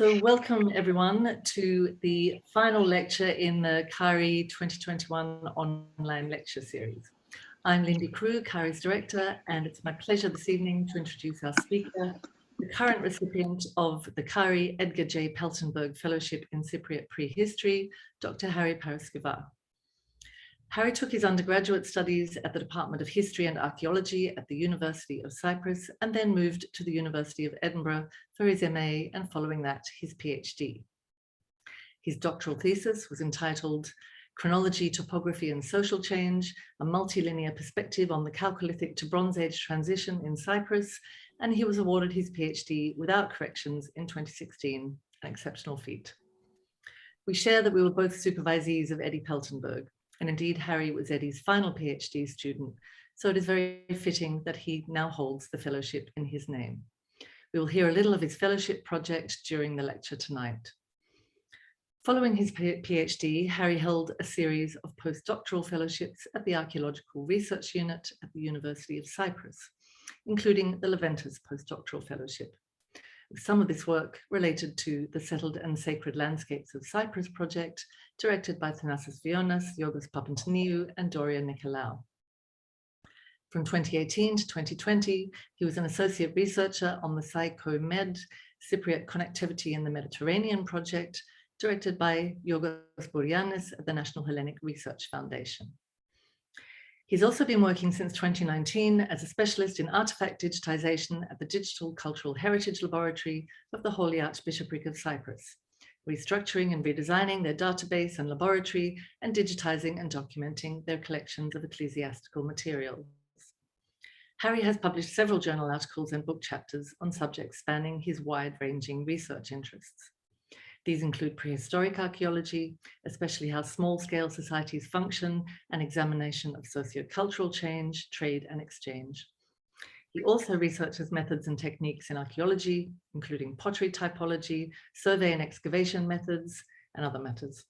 So welcome everyone to the final lecture in the CAARI 2021 online lecture series. I'm Lindy Crew, CAARI's director, and it's my pleasure this evening to introduce our speaker, the current recipient of the CAARI Edgar J. Peltenburg Fellowship in Cypriot Prehistory, Dr. Harry Paraskeva. Harry took his undergraduate studies at the Department of History and Archaeology at the University of Cyprus and then moved to the University of Edinburgh for his MA and following that his PhD. His doctoral thesis was entitled Chronology, Topography and Social Change, a multilinear perspective on the Chalcolithic to Bronze Age transition in Cyprus, and he was awarded his PhD without corrections in 2016, an exceptional feat. We share that we were both supervisees of Eddie Peltenburg. And indeed, Harry was Eddie's final PhD student, so it is very fitting that he now holds the fellowship in his name. We will hear a little of his fellowship project during the lecture tonight. Following his PhD, Harry held a series of postdoctoral fellowships at the Archaeological Research Unit at the University of Cyprus, including the Leventus postdoctoral fellowship. Some of this work related to the Settled and Sacred Landscapes of Cyprus project, directed by Thanasis Vionas, Yorgos Papantoniou, and Doria Nicolaou. From 2018 to 2020, he was an associate researcher on the Psycho-Med Cypriot Connectivity in the Mediterranean project, directed by Yorgos Bourianis at the National Hellenic Research Foundation. He's also been working since 2019 as a specialist in artifact digitization at the Digital Cultural Heritage Laboratory of the Holy Archbishopric of Cyprus, restructuring and redesigning their database and laboratory and digitizing and documenting their collections of ecclesiastical materials. Harry has published several journal articles and book chapters on subjects spanning his wide-ranging research interests. These include prehistoric archaeology, especially how small-scale societies function, and examination of socio-cultural change, trade, and exchange. He also researches methods and techniques in archaeology, including pottery typology, survey and excavation methods, and other matters.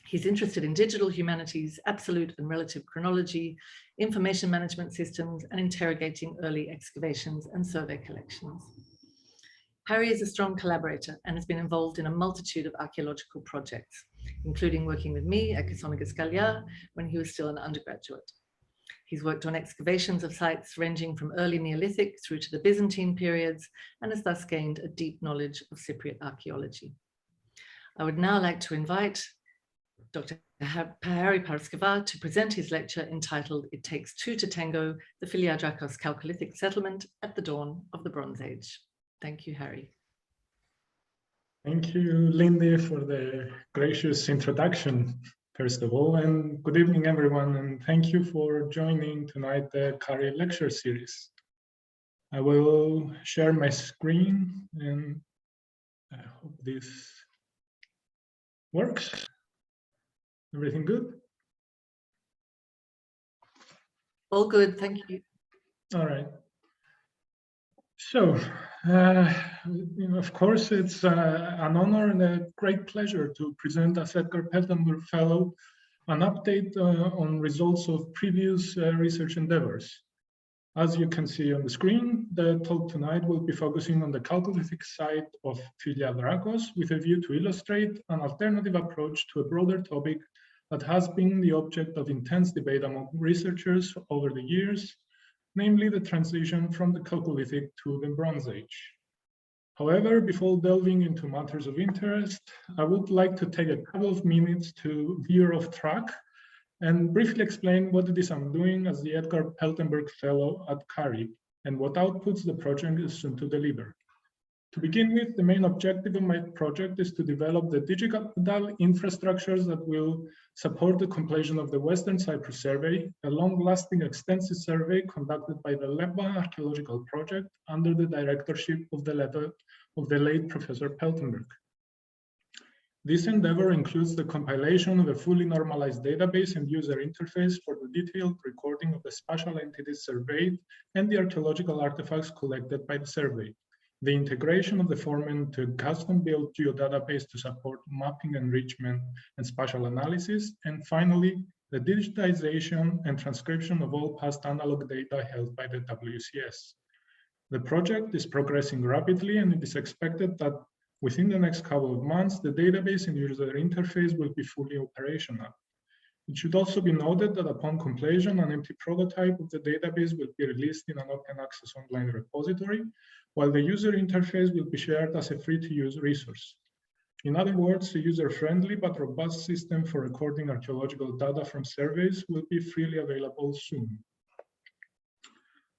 He's interested in digital humanities, absolute and relative chronology, information management systems, and interrogating early excavations and survey collections. Harry is a strong collaborator and has been involved in a multitude of archaeological projects, including working with me at Kessonigas Kalia when he was still an undergraduate. He's worked on excavations of sites ranging from early Neolithic through to the Byzantine periods and has thus gained a deep knowledge of Cypriot archaeology. I would now like to invite Dr. Harry Paraskeva to present his lecture entitled It Takes Two to Tango, the Philia-Drakos Chalcolithic Settlement at the Dawn of the Bronze Age. Thank you, Harry. Thank you, Lindy, for the gracious introduction, first of all, and good evening, everyone, and thank you for joining tonight the CAARI lecture series. I will share my screen, and I hope this works. Everything good? All good, thank you. All right. So, of course, it's an honor and a great pleasure to present as Edgar Peltenburg Fellow an update on results of previous research endeavors. As you can see on the screen, the talk tonight will be focusing on the Chalcolithic site of Philia-Drakos with a view to illustrate an alternative approach to a broader topic that has been the object of intense debate among researchers over the years, namely the transition from the Chalcolithic to the Bronze Age. However, before delving into matters of interest, I would like to take a couple of minutes to veer off track and briefly explain what it is I'm doing as the Edgar Peltenburg Fellow at CAARI and what outputs the project is soon to deliver. To begin with, the main objective of my project is to develop the digital infrastructures that will support the completion of the Western Cyprus Survey, a long-lasting extensive survey conducted by the LEBA Archaeological Project under the directorship of the late Professor Peltenburg. This endeavor includes the compilation of a fully normalized database and user interface for the detailed recording of the spatial entities surveyed and the archaeological artifacts collected by the survey, the integration of the former into a custom-built geodatabase to support mapping, enrichment, and spatial analysis, and finally, the digitization and transcription of all past analog data held by the WCS. The project is progressing rapidly, and it is expected that Within the next couple of months, the database and user interface will be fully operational. It should also be noted that upon completion, an empty prototype of the database will be released in an open access online repository, while the user interface will be shared as a free-to-use resource. In other words, a user-friendly but robust system for recording archaeological data from surveys will be freely available soon.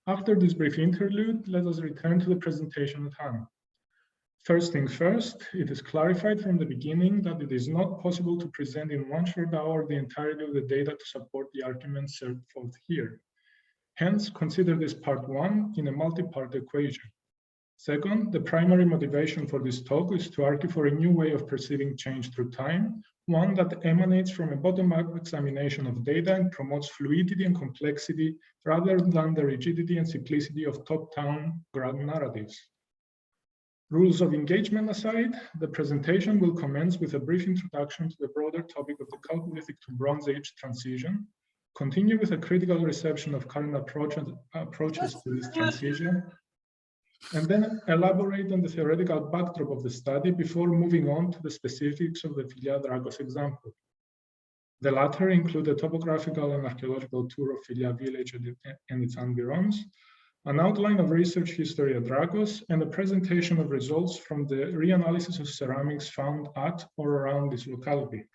After this brief interlude, let us return to the presentation at hand. First things first, it is clarified from the beginning that it is not possible to present in one short hour the entirety of the data to support the arguments set forth here. Hence, consider this part one in a multi-part equation. Second, the primary motivation for this talk is to argue for a new way of perceiving change through time, one that emanates from a bottom-up examination of data and promotes fluidity and complexity rather than the rigidity and simplicity of top-down grand narratives. Rules of engagement aside, the presentation will commence with a brief introduction to the broader topic of the Chalcolithic to Bronze Age transition, continue with a critical reception of current approaches to this transition, and then elaborate on the theoretical backdrop of the study before moving on to the specifics of the Philia-Drakos example. The latter include a topographical and archaeological tour of Philia village and its environs, an outline of research history at Drakos, and a presentation of results from the reanalysis of ceramics found at or around this locality.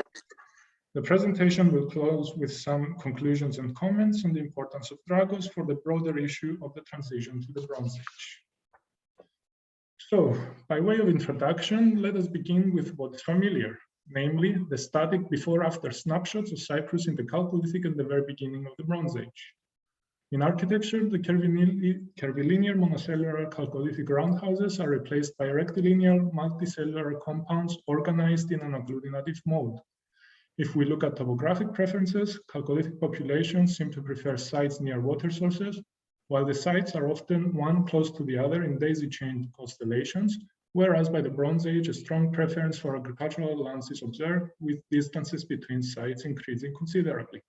The presentation will close with some conclusions and comments on the importance of Drakos for the broader issue of the transition to the Bronze Age. So, by way of introduction, let us begin with what is familiar, namely the static before-after snapshots of Cyprus in the Chalcolithic and the very beginning of the Bronze Age. In architecture, the curvilinear monocellular Chalcolithic roundhouses are replaced by rectilinear multicellular compounds organized in an agglutinative mode. If we look at topographic preferences, Chalcolithic populations seem to prefer sites near water sources, while the sites are often one close to the other in daisy-chained constellations, whereas by the Bronze Age, a strong preference for agricultural lands is observed, with distances between sites increasing considerably.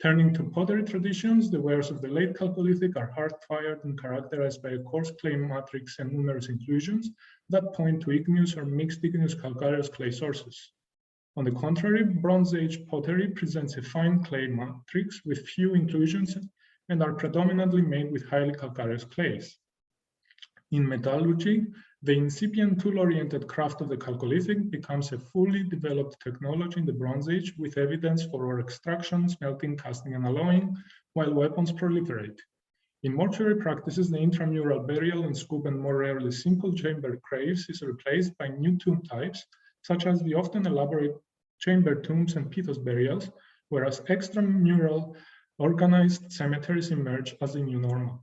Turning to pottery traditions, the wares of the late Chalcolithic are hard-fired and characterized by a coarse clay matrix and numerous inclusions that point to igneous or mixed igneous calcareous clay sources. On the contrary, Bronze Age pottery presents a fine clay matrix with few inclusions and are predominantly made with highly calcareous clays. In metallurgy, the incipient tool-oriented craft of the Chalcolithic becomes a fully developed technology in the Bronze Age with evidence for ore extraction, smelting, casting, and alloying, while weapons proliferate. In mortuary practices, the intramural burial and scoop and more rarely simple chamber graves is replaced by new tomb types, such as the often elaborate chamber tombs and pithos burials, whereas extramural organized cemeteries emerge as the new normal.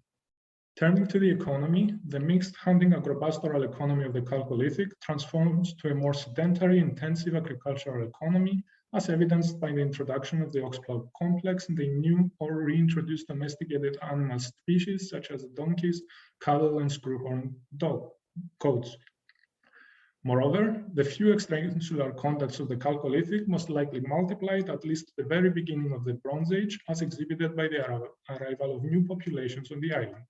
Turning to the economy, the mixed hunting agropastoral economy of the Chalcolithic transforms to a more sedentary, intensive agricultural economy, as evidenced by the introduction of the ox-plough complex and the new or reintroduced domesticated animal species such as donkeys, cattle, and screwhorn goats. Moreover, the few extrainsular contacts of the Chalcolithic most likely multiplied at least at the very beginning of the Bronze Age, as exhibited by the arrival of new populations on the island.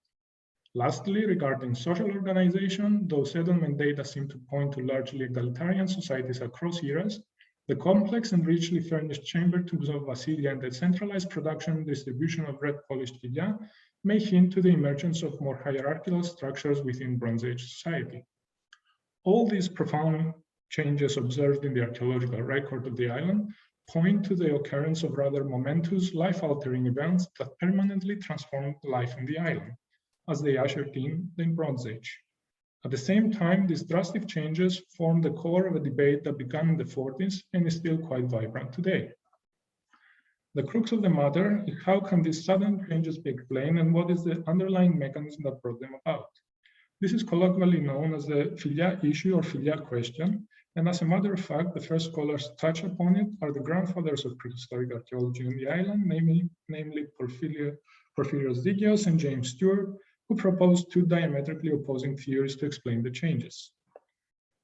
Lastly, regarding social organization, though settlement data seem to point to largely egalitarian societies across eras, the complex and richly furnished chamber tombs of Vasilia and the centralized production and distribution of red polished philia may hint to the emergence of more hierarchical structures within Bronze Age society. All these profound changes observed in the archaeological record of the island point to the occurrence of rather momentous, life-altering events that permanently transformed life on the island, as they ushered in the Bronze Age. At the same time, these drastic changes form the core of a debate that began in the 40s and is still quite vibrant today. The crux of the matter is how can these sudden changes be explained and what is the underlying mechanism that brought them about? This is colloquially known as the Philia issue or Philia Question, and as a matter of fact, the first scholars to touch upon it are the grandfathers of prehistoric archaeology on the island, namely Porphyrios Dikaios and James Stewart, who proposed two diametrically opposing theories to explain the changes.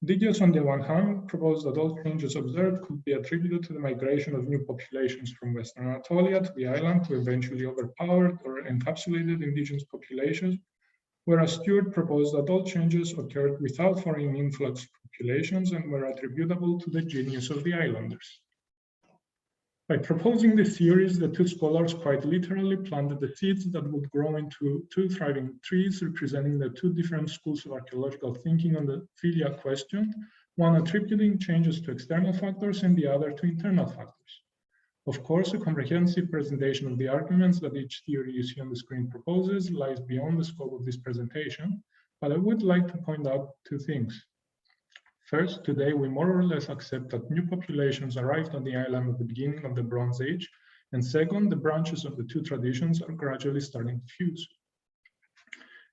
Dikaios, on the one hand, proposed that all changes observed could be attributed to the migration of new populations from Western Anatolia to the island to eventually overpowered or encapsulated indigenous populations, whereas Stewart proposed that all changes occurred without foreign influx populations and were attributable to the genius of the islanders. By proposing the theories, the two scholars quite literally planted the seeds that would grow into two thriving trees representing the two different schools of archaeological thinking on the Philia question, one attributing changes to external factors and the other to internal factors. Of course, a comprehensive presentation of the arguments that each theory you see on the screen proposes lies beyond the scope of this presentation, but I would like to point out two things. First, today we more or less accept that new populations arrived on the island at the beginning of the Bronze Age, and second, the branches of the two traditions are gradually starting to fuse.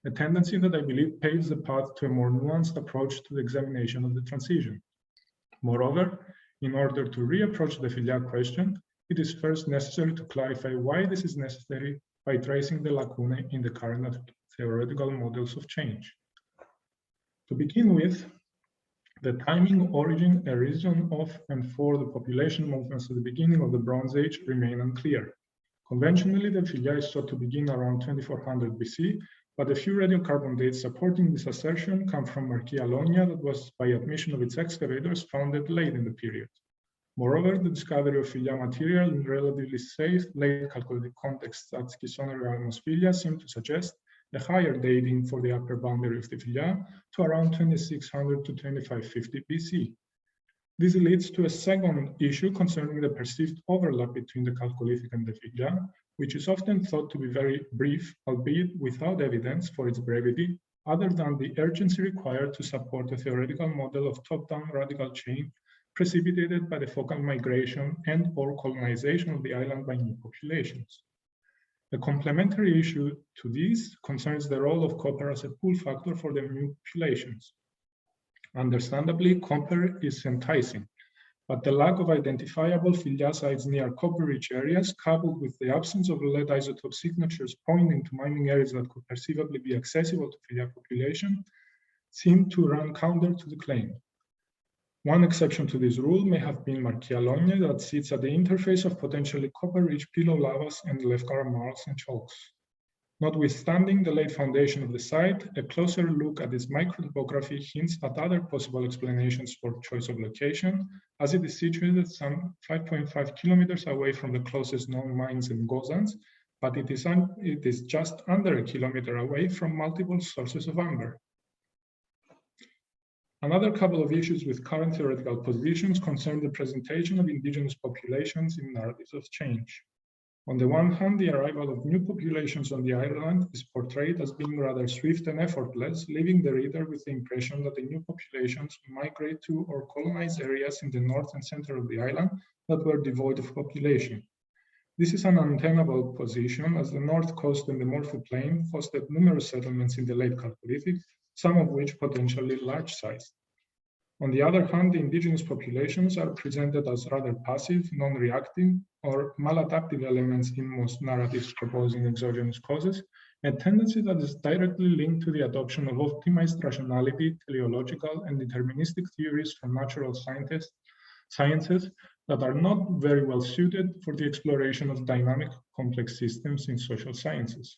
A tendency that I believe paves the path to a more nuanced approach to the examination of the transition. Moreover, in order to reapproach the Philia question, it is first necessary to clarify why this is necessary by tracing the lacunae in the current theoretical models of change. To begin with, the timing, origin, and reason of and for the population movements at the beginning of the Bronze Age remain unclear. Conventionally, the Philia is thought to begin around 2400 BC, but a few radiocarbon dates supporting this assertion come from Marchialonia that was, by admission of its excavators, founded late in the period. Moreover, the discovery of Philia material in relatively safe late Chalcolithic contexts at Schizonerialmos Philia seem to suggest a higher dating for the upper boundary of the Philia to around 2600 to 2550 BC. This leads to a second issue concerning the perceived overlap between the Chalcolithic and the Philia, which is often thought to be very brief, albeit without evidence for its brevity, other than the urgency required to support a theoretical model of top-down radical change precipitated by the focal migration and/or colonization of the island by new populations. A complementary issue to this concerns the role of copper as a pull factor for the new populations. Understandably, copper is enticing, but the lack of identifiable Philia sites near copper-rich areas, coupled with the absence of lead isotope signatures pointing to mining areas that could perceivably be accessible to Philia population, seem to run counter to the claim. One exception to this rule may have been Marchialonia that sits at the interface of potentially copper-rich pillow lavas and Lefkara marls and chalks. Notwithstanding the late foundation of the site, a closer look at its microtopography hints at other possible explanations for choice of location, as it is situated some 5.5 kilometers away from the closest known mines in Gozans, but it is just under a kilometer away from multiple sources of amber. Another couple of issues with current theoretical positions concern the presentation of indigenous populations in narratives of change. On the one hand, the arrival of new populations on the island is portrayed as being rather swift and effortless, leaving the reader with the impression that the new populations migrate to or colonize areas in the north and center of the island that were devoid of population. This is an untenable position, as the north coast and the Morpho Plain hosted numerous settlements in the late Chalcolithic, some of which potentially large-sized. On the other hand, the indigenous populations are presented as rather passive, non-reactive, or maladaptive elements in most narratives proposing exogenous causes, a tendency that is directly linked to the adoption of optimized rationality, teleological, and deterministic theories from natural sciences that are not very well suited for the exploration of dynamic, complex systems in social sciences.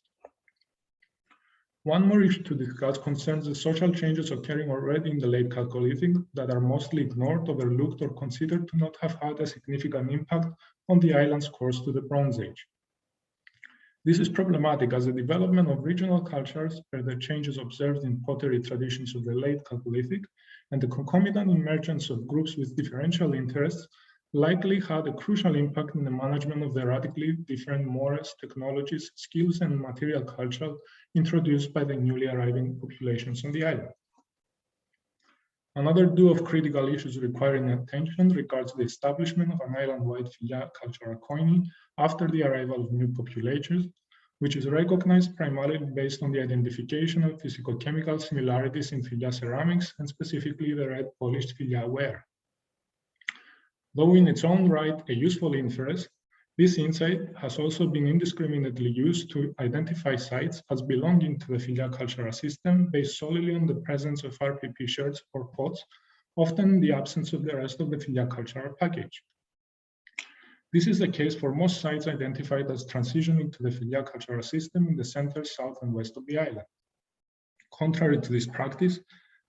One more issue to discuss concerns the social changes occurring already in the late Chalcolithic that are mostly ignored, overlooked, or considered to not have had a significant impact on the island's course to the Bronze Age. This is problematic as the development of regional cultures, per the changes observed in pottery traditions of the late Chalcolithic, and the concomitant emergence of groups with differential interests likely had a crucial impact in the management of the radically different mores, technologies, skills, and material culture introduced by the newly arriving populations on the island. Another duo of critical issues requiring attention regards the establishment of an island-wide Philia cultural coiny after the arrival of new populations, which is recognized primarily based on the identification of physicochemical similarities in Philia ceramics, and specifically the red polished Philia ware. Though in its own right a useful inference, this insight has also been indiscriminately used to identify sites as belonging to the Philia cultural system based solely on the presence of RPP sherds or pots, often in the absence of the rest of the Philia cultural package. This is the case for most sites identified as transitioning to the Philia cultural system in the center, south, and west of the island. Contrary to this practice,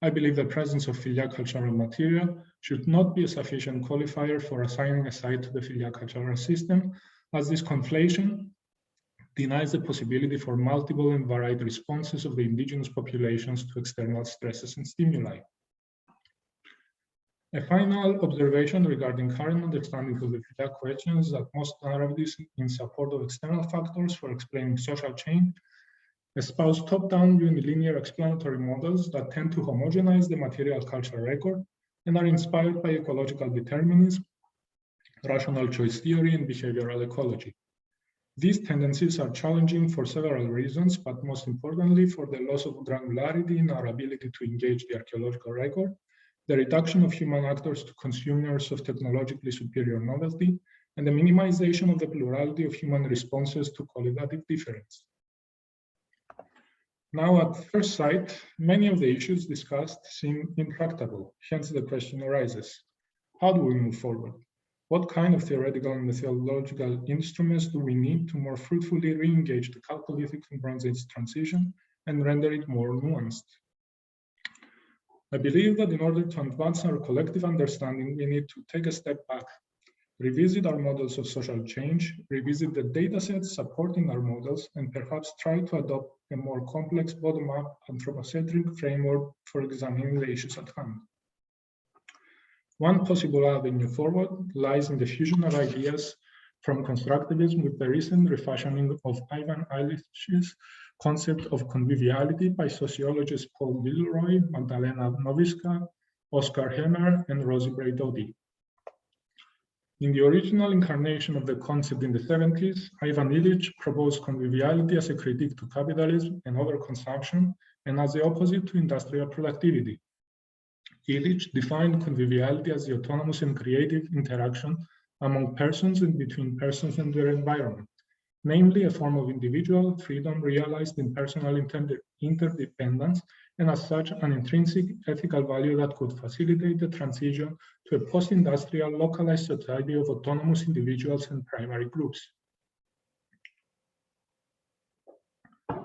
I believe the presence of Philia cultural material should not be a sufficient qualifier for assigning a site to the Philia cultural system, as this conflation denies the possibility for multiple and varied responses of the indigenous populations to external stresses and stimuli. A final observation regarding current understanding of the Philia question is that most narratives in support of external factors for explaining social change espouse top-down unilinear explanatory models that tend to homogenize the material culture record and are inspired by ecological determinism, rational choice theory, and behavioral ecology. These tendencies are challenging for several reasons, but most importantly for the loss of granularity in our ability to engage the archaeological record, the reduction of human actors to consumers of technologically superior novelty, and the minimization of the plurality of human responses to qualitative difference. Now, at first sight, many of the issues discussed seem intractable. Hence, the question arises: how do we move forward? What kind of theoretical and methodological instruments do we need to more fruitfully re-engage the Chalcolithic and Bronze Age transition and render it more nuanced? I believe that in order to advance our collective understanding, we need to take a step back, revisit our models of social change, revisit the datasets supporting our models, and perhaps try to adopt a more complex bottom-up anthropocentric framework for examining the issues at hand. One possible avenue forward lies in the fusion of ideas from constructivism with the recent refashioning of Ivan Illich's concept of conviviality by sociologists Paul Gilroy, Magdalena Nowiska, Oscar Hemmer, and Rosie Braidotti. In the original incarnation of the concept in the 70s, Ivan Illich proposed conviviality as a critique to capitalism and overconsumption, and as the opposite to industrial productivity. Illich defined conviviality as the autonomous and creative interaction among persons and between persons and their environment, namely a form of individual freedom realized in personal interdependence, and as such an intrinsic ethical value that could facilitate the transition to a post-industrial localized society of autonomous individuals and primary groups.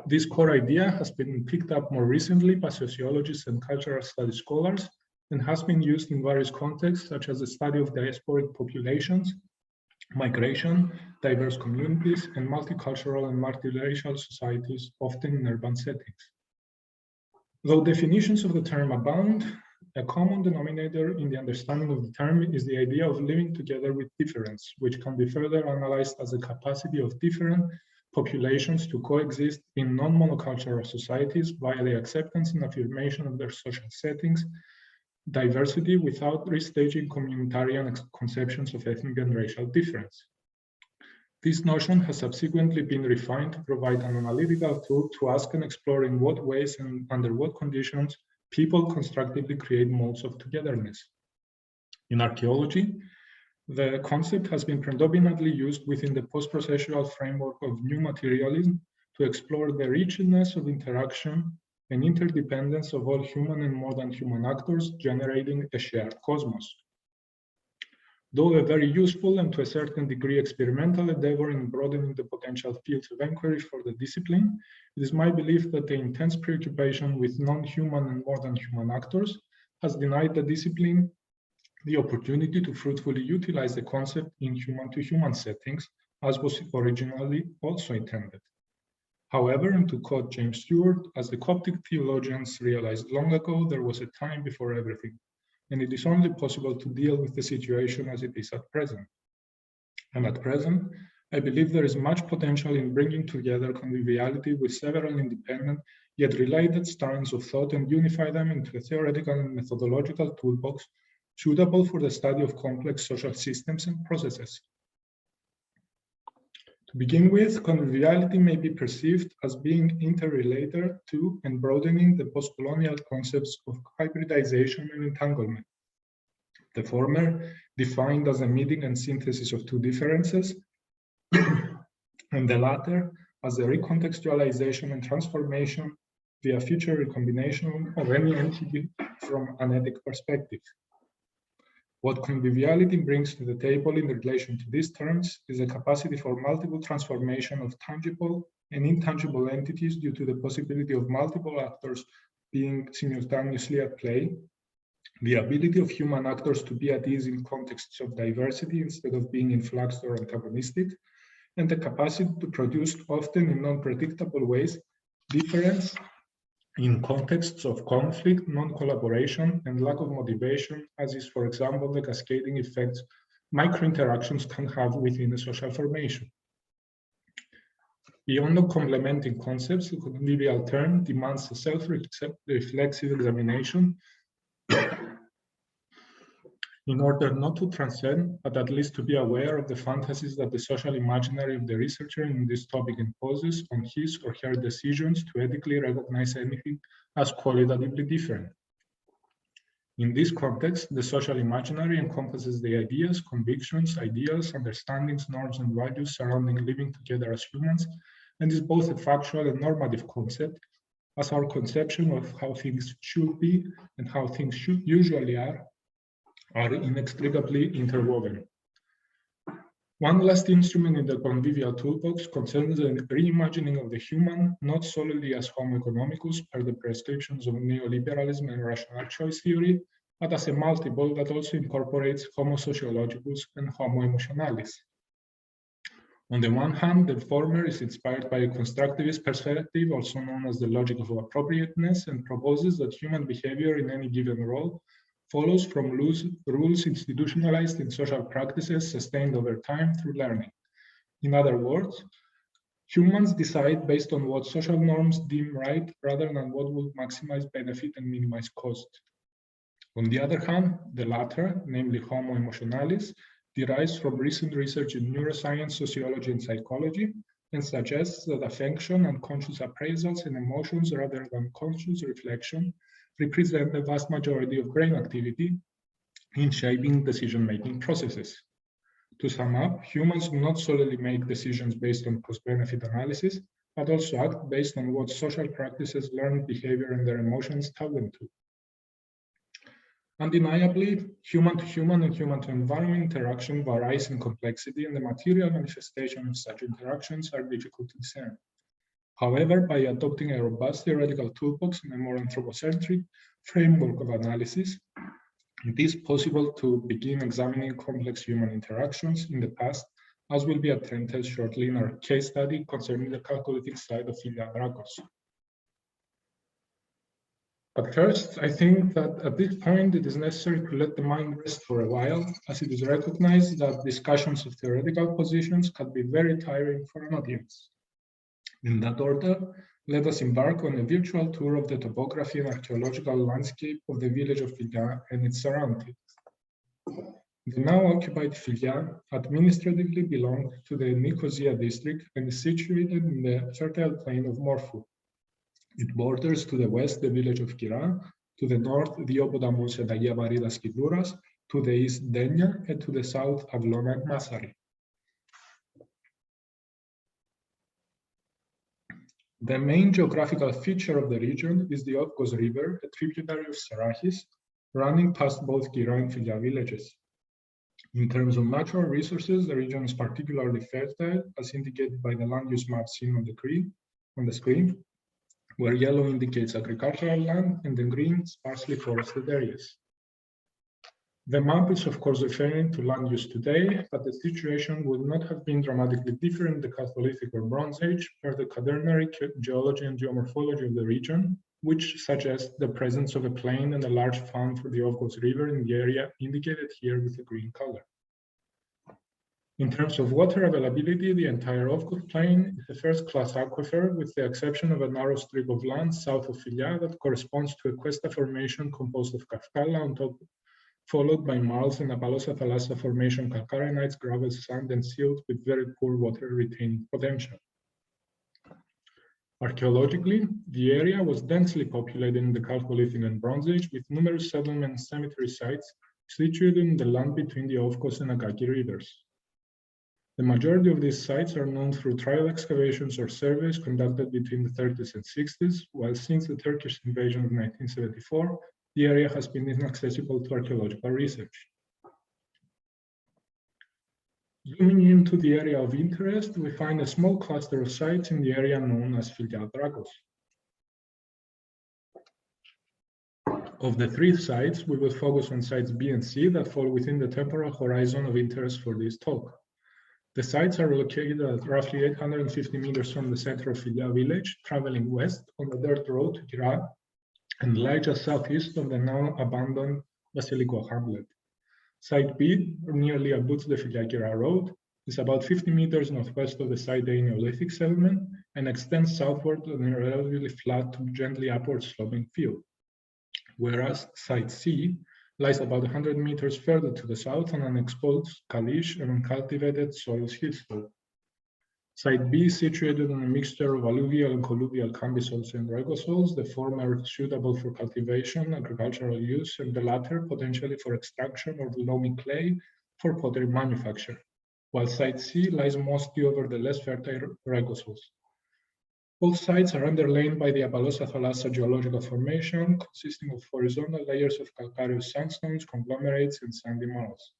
This core idea has been picked up more recently by sociologists and cultural studies scholars and has been used in various contexts, such as the study of diasporic populations, migration, diverse communities, and multicultural and multiracial societies, often in urban settings. Though definitions of the term abound, a common denominator in the understanding of the term is the idea of living together with difference, which can be further analyzed as the capacity of different populations to coexist in non-monocultural societies via the acceptance and affirmation of their social settings, diversity without restaging communitarian conceptions of ethnic and racial difference. This notion has subsequently been refined to provide an analytical tool to ask and explore in what ways and under what conditions people constructively create modes of togetherness. In archaeology, the concept has been predominantly used within the post-processual framework of new materialism to explore the richness of interaction and interdependence of all human and more than human actors, generating a shared cosmos. Though a very useful and to a certain degree experimental endeavor in broadening the potential fields of inquiry for the discipline, it is my belief that the intense preoccupation with non-human and more than human actors has denied the discipline the opportunity to fruitfully utilize the concept in human-to-human settings, as was originally also intended. However, and to quote James Stewart, as the Coptic theologians realized long ago, there was a time before everything, and it is only possible to deal with the situation as it is at present. And at present, I believe there is much potential in bringing together conviviality with several independent yet related strands of thought and unify them into a theoretical and methodological toolbox suitable for the study of complex social systems and processes. To begin with, conviviality may be perceived as being interrelated to and broadening the post-colonial concepts of hybridization and entanglement. The former defined as a meeting and synthesis of two differences, and the latter as a recontextualization and transformation via future recombination of any entity from an ethic perspective. What conviviality brings to the table in relation to these terms is a capacity for multiple transformation of tangible and intangible entities due to the possibility of multiple actors being simultaneously at play, the ability of human actors to be at ease in contexts of diversity instead of being influxed or antagonistic, and the capacity to produce, often in non-predictable ways, difference in contexts of conflict, non-collaboration, and lack of motivation, as is, for example, the cascading effects micro-interactions can have within a social formation. Beyond the complementing concepts, the convivial term demands a self-reflexive examination in order not to transcend, but at least to be aware of the fantasies that the social imaginary of the researcher in this topic imposes on his or her decisions to ethically recognize anything as qualitatively different. In this context, the social imaginary encompasses the ideas, convictions, ideals, understandings, norms, and values surrounding living together as humans, and is both a factual and normative concept, as our conception of how things should be and how things usually are inextricably interwoven. One last instrument in the convivial toolbox concerns the reimagining of the human, not solely as Homo economicus per the prescriptions of neoliberalism and rational choice theory, but as a multiple that also incorporates Homo sociologicus and Homo emotionalis. On the one hand, the former is inspired by a constructivist perspective, also known as the logic of appropriateness, and proposes that human behavior in any given role follows from rules institutionalized in social practices sustained over time through learning. In other words, humans decide based on what social norms deem right rather than what would maximize benefit and minimize cost. On the other hand, the latter, namely Homo emotionalis, derives from recent research in neuroscience, sociology, and psychology, and suggests that affection and conscious appraisals and emotions rather than conscious reflection represent the vast majority of brain activity in shaping decision-making processes. To sum up, humans do not solely make decisions based on cost-benefit analysis, but also act based on what social practices, learned behavior, and their emotions tell them to. Undeniably, human-to-human and human-to-environment interaction varies in complexity, and the material manifestation of such interactions are difficult to discern. However, by adopting a robust theoretical toolbox and a more anthropocentric framework of analysis, it is possible to begin examining complex human interactions in the past, as will be attempted shortly in our case study concerning the Chalcolithic site of Philia-Drakos. But first, I think that at this point it is necessary to let the mind rest for a while, as it is recognized that discussions of theoretical positions can be very tiring for an audience. In that order, let us embark on a virtual tour of the topography and archaeological landscape of the village of Philia and its surroundings. The now occupied Philia administratively belonged to the Nicosia district and is situated in the fertile plain of Morphou. It borders to the west the village of Kira, to the north Diopotamos and Agia Varidas Kidouras, to the east Denia, and to the south Avlona and Masari. The main geographical feature of the region is the Otkos River, a tributary of Serachis, running past both Kira and Philia villages. In terms of natural resources, the region is particularly fertile, as indicated by the land use map seen on the screen, where yellow indicates agricultural land and the green sparsely forested areas. The map is of course referring to land use today, but the situation would not have been dramatically different in the Chalcolithic or Bronze Age per the quaternary geology and geomorphology of the region, which suggests the presence of a plain and a large fan for the Otkos River in the area indicated here with the green color. In terms of water availability, the entire Otkos plain is a first-class aquifer with the exception of a narrow strip of land south of Philia that corresponds to a cuesta formation composed of Kafkala on top, followed by marls and Apalosa Thalassa formation calcarenites, gravel, sand, and silt with very poor water retaining potential. Archaeologically, the area was densely populated in the Chalcolithic and Bronze Age with numerous settlement and cemetery sites situated in the land between the Otkos and Akaki rivers. The majority of these sites are known through trial excavations or surveys conducted between the 30s and 60s, while since the Turkish invasion of 1974, the area has been inaccessible to archaeological research. Zooming into the area of interest, we find a small cluster of sites in the area known as Philia-Drakos. Of the three sites, we will focus on sites B and C that fall within the temporal horizon of interest for this talk. The sites are located at roughly 850 meters from the center of Philia village, traveling west on the dirt road to Kira, and lie just southeast of the now abandoned Vasiliko hamlet. Site B, nearly abuts the Philia-Kira road, is about 50 meters northwest of the Site A Neolithic settlement and extends southward on a relatively flat to gently upward sloping field. Whereas Site C lies about 100 meters further to the south on an exposed caliche and uncultivated soils hillside. Site B is situated on a mixture of alluvial and colluvial cambisols and regosols, the former suitable for cultivation, agricultural use, and the latter potentially for extraction of loamy clay for pottery manufacture, while Site C lies mostly over the less fertile regosols. Both sites are underlain by the Apalosa Thalassa geological formation, consisting of horizontal layers of calcareous sandstones, conglomerates, and sandy marls.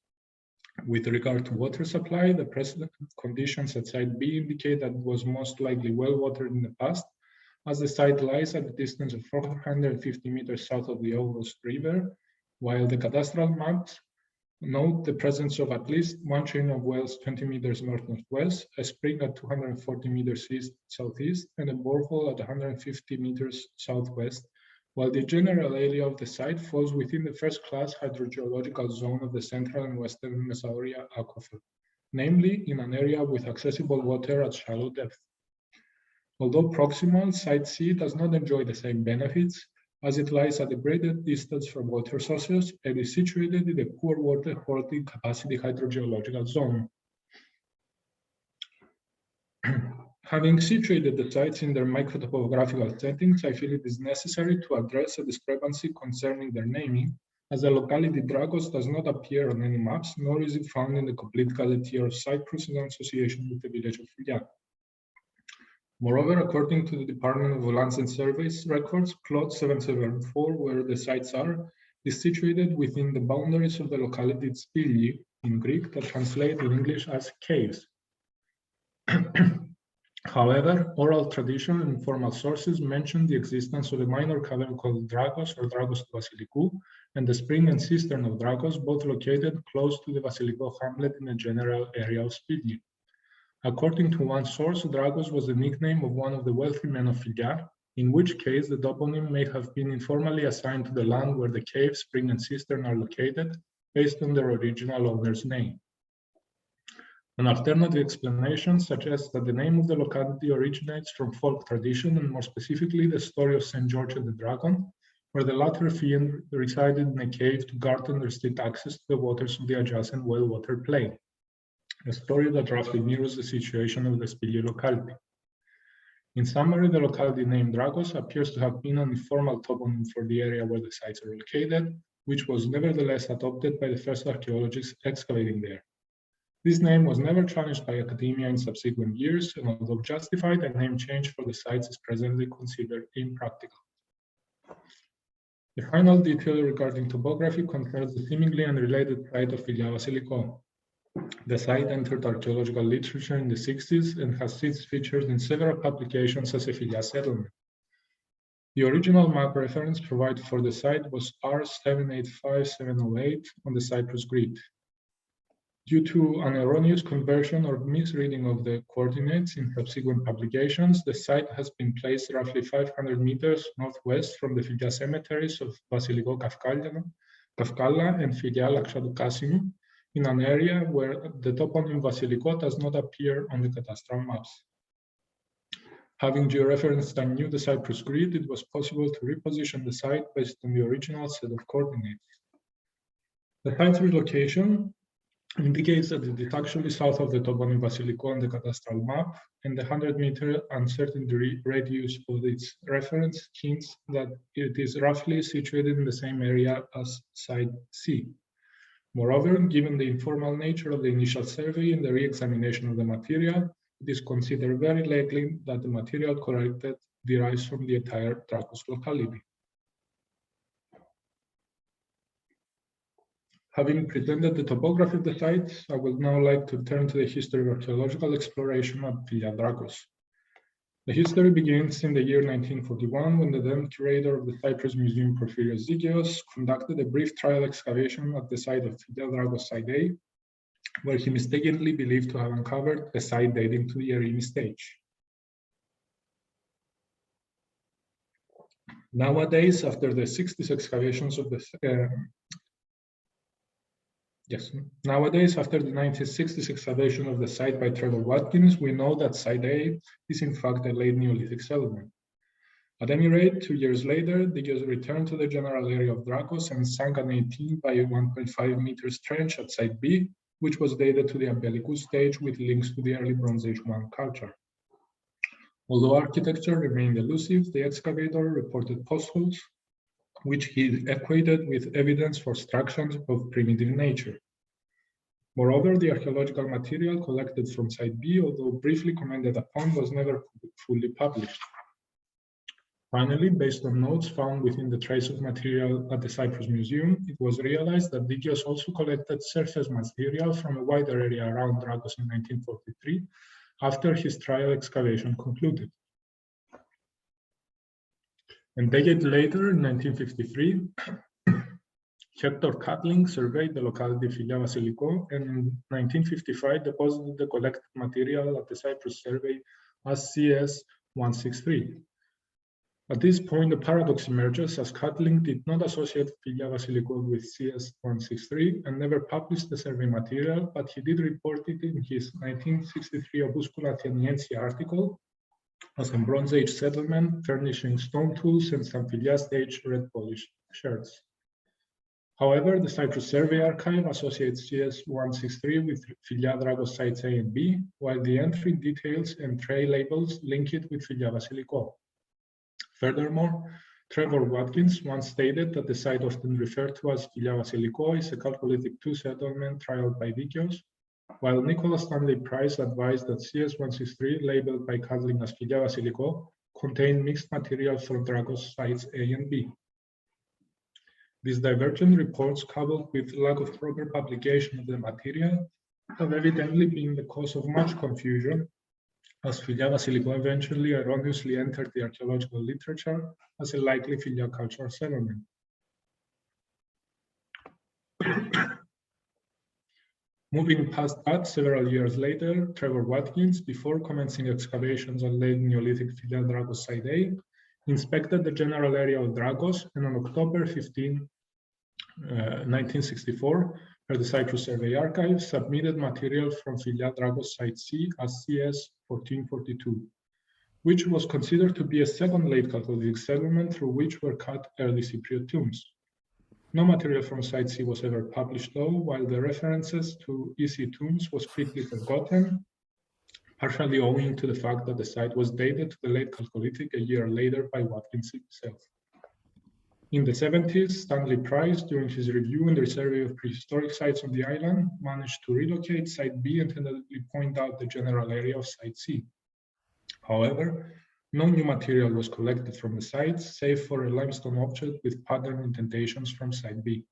With regard to water supply, the present conditions at Site B indicate that it was most likely well watered in the past, as the site lies at a distance of 450 meters south of the August River, while the cadastral maps note the presence of at least one chain of wells 20 meters north-northwest, a spring at 240 meters east-southeast, and a borehole at 150 meters southwest, while the general area of the site falls within the first-class hydrogeological zone of the central and western Mesauria aquifer, namely in an area with accessible water at shallow depth. Although proximal, Site C does not enjoy the same benefits, as it lies at a greater distance from water sources and is situated in a poor water holding capacity hydrogeological zone. Having situated the sites in their microtopographical settings, I feel it is necessary to address a discrepancy concerning their naming, as the locality Drakos does not appear on any maps, nor is it found in the complete calendar of Cyprus in association with the village of Philia. Moreover, according to the Department of Lands and Surveys records, plot 774, where the sites are, is situated within the boundaries of the locality Spili, in Greek, that translate in English as caves. However, oral tradition and informal sources mention the existence of a minor cavern called Drakos or Drakos Vasiliko, and the spring and cistern of Drakos, both located close to the Vasiliko hamlet in the general area of Spili. According to one source, Drakos was the nickname of one of the wealthy men of Philia, in which case the toponym may have been informally assigned to the land where the cave, spring, and cistern are located, based on their original owner's name. An alternative explanation suggests that the name of the locality originates from folk tradition, and more specifically the story of St. George and the Dragon, where the latter fiend resided in a cave to guard and restrict access to the waters of the adjacent well-watered plain, a story that roughly mirrors the situation of the Spili locality. In summary, the locality name Drakos appears to have been an informal toponym for the area where the sites are located, which was nevertheless adopted by the first archaeologists excavating there. This name was never challenged by academia in subsequent years, and although justified, a name change for the sites is presently considered impractical. The final detail regarding topography concerns the seemingly unrelated site of Philia-Vasiliko. The site entered archaeological literature in the 60s and has since featured in several publications as a Philia settlement. The original map reference provided for the site was R785708 on the Cyprus grid. Due to an erroneous conversion or misreading of the coordinates in subsequent publications, the site has been placed roughly 500 meters northwest from the Philia cemeteries of Vasiliko Kafkala and Philia-Lakshadou in an area where the toponym Vasiliko does not appear on the cadastral maps. Having georeferenced anew the Cyprus grid, it was possible to reposition the site based on the original set of coordinates. The site's relocation indicates that it is actually south of the toponym Vasiliko on the cadastral map, and the 100-meter uncertainty radius of its reference hints that it is roughly situated in the same area as Site C. Moreover, given the informal nature of the initial survey and the re-examination of the material, it is considered very likely that the material collected derives from the entire Drakos locality. Having presented the topography of the site, I would now like to turn to the history of archaeological exploration at Philia-Drakos. The history begins in the year 1941 when the then curator of the Cyprus Museum Porphyrios Dikaios conducted a brief trial excavation at the site of Philia-Drakos Site A, where he mistakenly believed to have uncovered a site dating to the Erimi Stage. Nowadays, after the 1960s excavations of the after the 1960s excavation of the site by Trevor Watkins, we know that Site A is in fact a late Neolithic settlement. At any rate, 2 years later, Dikaios returned to the general area of Drakos and sank an 18 by 1.5 meters trench at Site B, which was dated to the Ambelikou Stage with links to the early Bronze Age I culture. Although architecture remained elusive, the excavator reported postholes, which he equated with evidence for structures of primitive nature. Moreover, the archaeological material collected from Site B, although briefly commented upon, was never fully published. Finally, based on notes found within the trace of material at the Cyprus Museum, it was realized that Dikaios also collected surface material from a wider area around Drakos in 1943, after his trial excavation concluded. A decade later, in 1953, Hector Catling surveyed the locality Philia-Vasiliko and in 1955 deposited the collected material at the Cyprus survey as CS-163. At this point, a paradox emerges as Catling did not associate Philia-Vasiliko with CS-163 and never published the survey material, but he did report it in his 1963 Opuscula Ateniensi article as a Bronze Age settlement furnishing stone tools and some Philia-Stage red polished sherds. However, the Cyprus Survey Archive associates CS-163 with Philia-Drakos Sites A and B, while the entry details and tray labels link it with Philia-Vasiliko. Furthermore, Trevor Watkins once stated that the site often referred to as Philia-Vasiliko is a Chalcolithic II settlement trialed by Dikaios, while Nicholas Stanley Price advised that CS-163, labeled by Catling as Philia-Vasiliko, contained mixed material from Drakos sites A and B. These divergent reports, coupled with lack of proper publication of the material, have evidently been the cause of much confusion, as Philia-Vasiliko eventually erroneously entered the archaeological literature as a likely Philia culture settlement. Moving past that, several years later, Trevor Watkins, before commencing excavations on late Neolithic Philia-Drakos Site A, inspected the general area of Drakos, and on October 15, 1964, per the Cyprus Survey Archive, submitted material from Philia-Drakos Site C as CS-1442, which was considered to be a second late Chalcolithic settlement through which were cut early Cypriot tombs. No material from Site C was ever published though, while the references to EC tombs was quickly forgotten, partially owing to the fact that the site was dated to the late Chalcolithic a year later by Watkins himself. In the 70s, Stanley Price, during his review and survey of prehistoric sites on the island, managed to relocate Site B and tentatively point out the general area of Site C. However, no new material was collected from the sites, save for a limestone object with pattern indentations from Site B.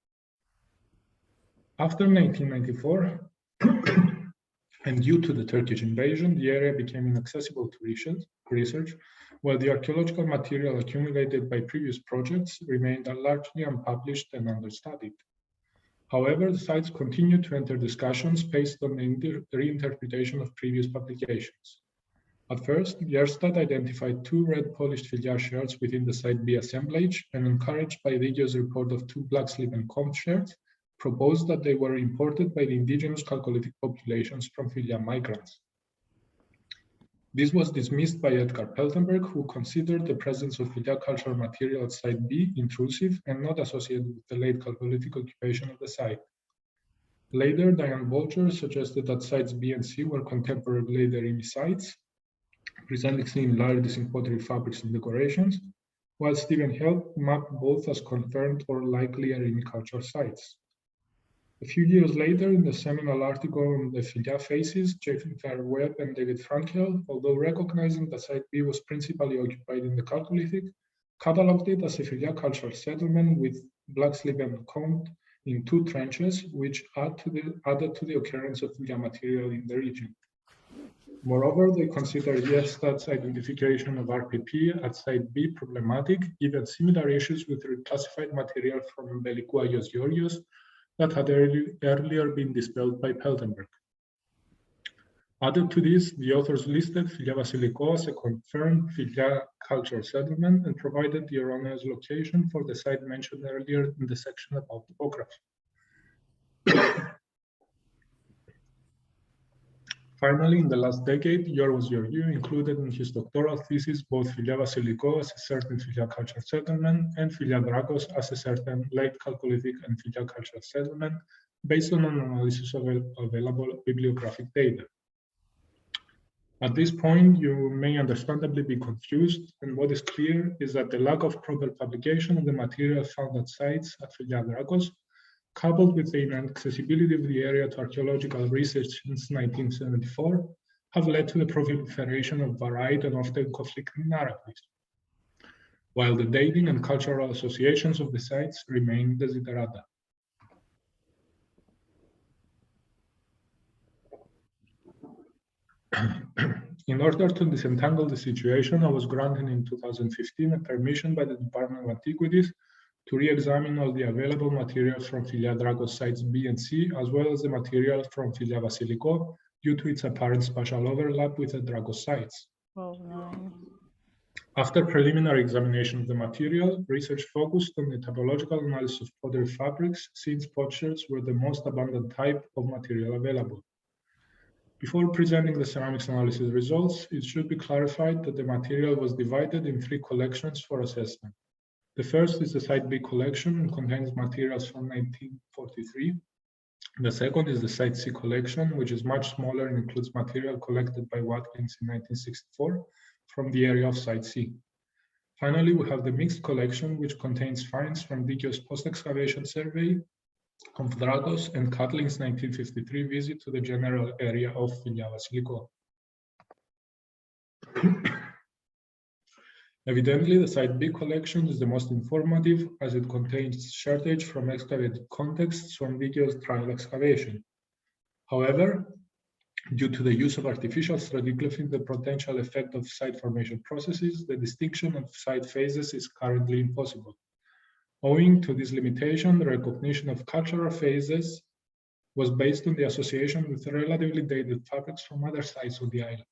After 1994, and due to the Turkish invasion, the area became inaccessible to research, while the archaeological material accumulated by previous projects remained largely unpublished and understudied. However, the sites continued to enter discussions based on the reinterpretation of previous publications. At first, Gjerstad identified 2 red polished Philia sherds within the Site B assemblage, and encouraged by Dikaios' report of 2 black slip and comb sherds, proposed that they were imported by the indigenous Chalcolithic populations from Philia migrants. This was dismissed by Edgar Peltenburg, who considered the presence of Philia cultural material at Site B intrusive and not associated with the late Chalcolithic occupation of the site. Later, Diane Bolger suggested that sites B and C were contemporary Late Erimi sites, presenting similarities in pottery fabrics and decorations, while Stephen Help mapped both as confirmed or likely Erimi culture sites. A few years later, in the seminal article on the Philia faces, Webb and David Frankel, although recognizing that Site B was principally occupied in the Chalcolithic, catalogued it as a Philia cultural settlement with black slip and comb in 2 trenches, which added to the occurrence of Philia material in the region. Moreover, they consider Gjerstad's identification of RPP at Site B problematic, given similar issues with reclassified material from Ambelikou that had earlier been dispelled by Peltenburg. Added to this, the authors listed Philia-Vasiliko as a confirmed Philia Culture settlement and provided the erroneous location for the site mentioned earlier in the section about topography. Finally, in the last decade, Yorgos Georgiou included in his doctoral thesis both Philia-Vasiliko as a certain Philia Culture settlement and Philia-Drakos as a certain Late Chalcolithic and Philia Culture settlement based on an analysis of available bibliographic data. At this point, you may understandably be confused, and what is clear is that the lack of proper publication of the material found at sites at Philia-Drakos, coupled with the inaccessibility of the area to archaeological research since 1974, have led to the proliferation of varied and often conflicting narratives, while the dating and cultural associations of the sites remain desiderata. In order to disentangle the situation, I was granted in 2015 a permission by the Department of Antiquities to re-examine all the available materials from Philia-Drakos sites B and C, as well as the material from Philia-Vasiliko, due to its apparent spatial overlap with the Drakos sites. Oh, no. After preliminary examination of the material, research focused on the typological analysis of pottery fabrics, since potsherds were the most abundant type of material available. Before presenting the ceramics analysis results, it should be clarified that the material was divided in 3 collections for assessment. The first is the Site B collection and contains materials from 1943. The second is the Site C collection, which is much smaller and includes material collected by Watkins in 1964 from the area of Site C. Finally, we have the mixed collection, which contains finds from Dikaios post-excavation survey of Drakos and Catling's 1953 visit to the general area of Philia-Vasiliko. Evidently, the Site B collection is the most informative, as it contains shortage from excavated contexts from Dikaios trial excavation. However, due to the use of artificial stratigraphy and the potential effect of site formation processes, the distinction of site phases is currently impossible. Owing to this limitation, the recognition of cultural phases was based on the association with relatively dated fabrics from other sites on the island.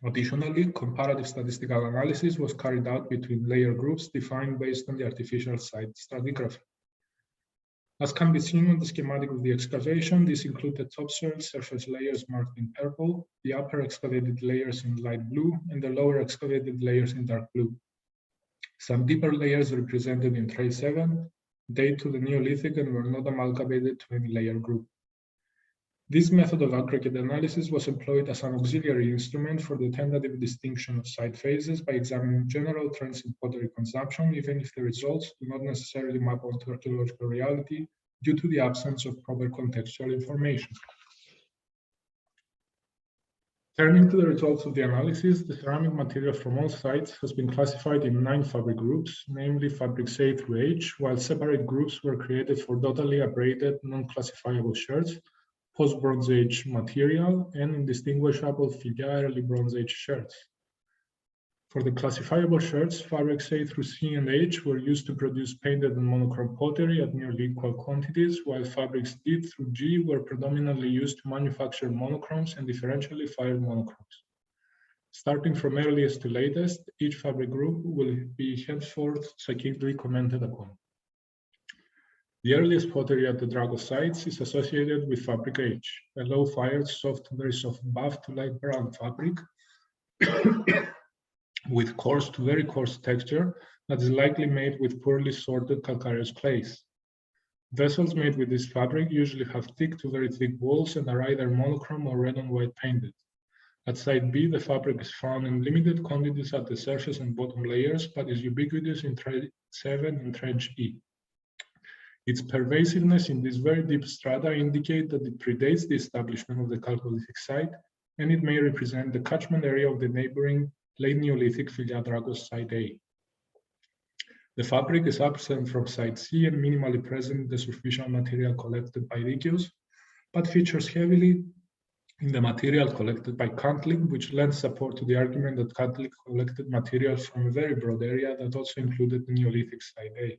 Additionally, comparative statistical analysis was carried out between layer groups defined based on the artificial site stratigraphy. As can be seen on the schematic of the excavation, these include the topsoil surface layers marked in purple, the upper excavated layers in light blue, and the lower excavated layers in dark blue. Some deeper layers represented in tray 7 date to the Neolithic and were not amalgamated to any layer group. This method of aggregate analysis was employed as an auxiliary instrument for the tentative distinction of site phases by examining general trends in pottery consumption, even if the results do not necessarily map onto archaeological reality due to the absence of proper contextual information. Turning to the results of the analysis, the ceramic material from all sites has been classified in 9 fabric groups, namely fabrics A through H, while separate groups were created for totally abraded, non-classifiable sherds, post-Bronze Age material, and indistinguishable Philia Early Bronze Age sherds. For the classifiable sherds, fabrics A through C and H were used to produce painted and monochrome pottery at nearly equal quantities, while fabrics D through G were predominantly used to manufacture monochromes and differentially fired monochromes. Starting from earliest to latest, each fabric group will be henceforth succinctly commented upon. The earliest pottery at the Drakos sites is associated with fabric H, a low-fired, soft, very soft buff to light brown fabric with coarse to very coarse texture that is likely made with poorly sorted calcareous clays. Vessels made with this fabric usually have thick to very thick walls and are either monochrome or red and white painted. At Site B, the fabric is found in limited quantities at the surface and bottom layers, but is ubiquitous in Trench 7 and Trench E. Its pervasiveness in these very deep strata indicate that it predates the establishment of the Chalcolithic site, and it may represent the catchment area of the neighboring Late Neolithic Philia-Drakos Site A. The fabric is absent from Site C and minimally present in the superficial material collected by Dikaios, but features heavily in the material collected by Catling, which lends support to the argument that Catling collected material from a very broad area that also included the Neolithic Site A.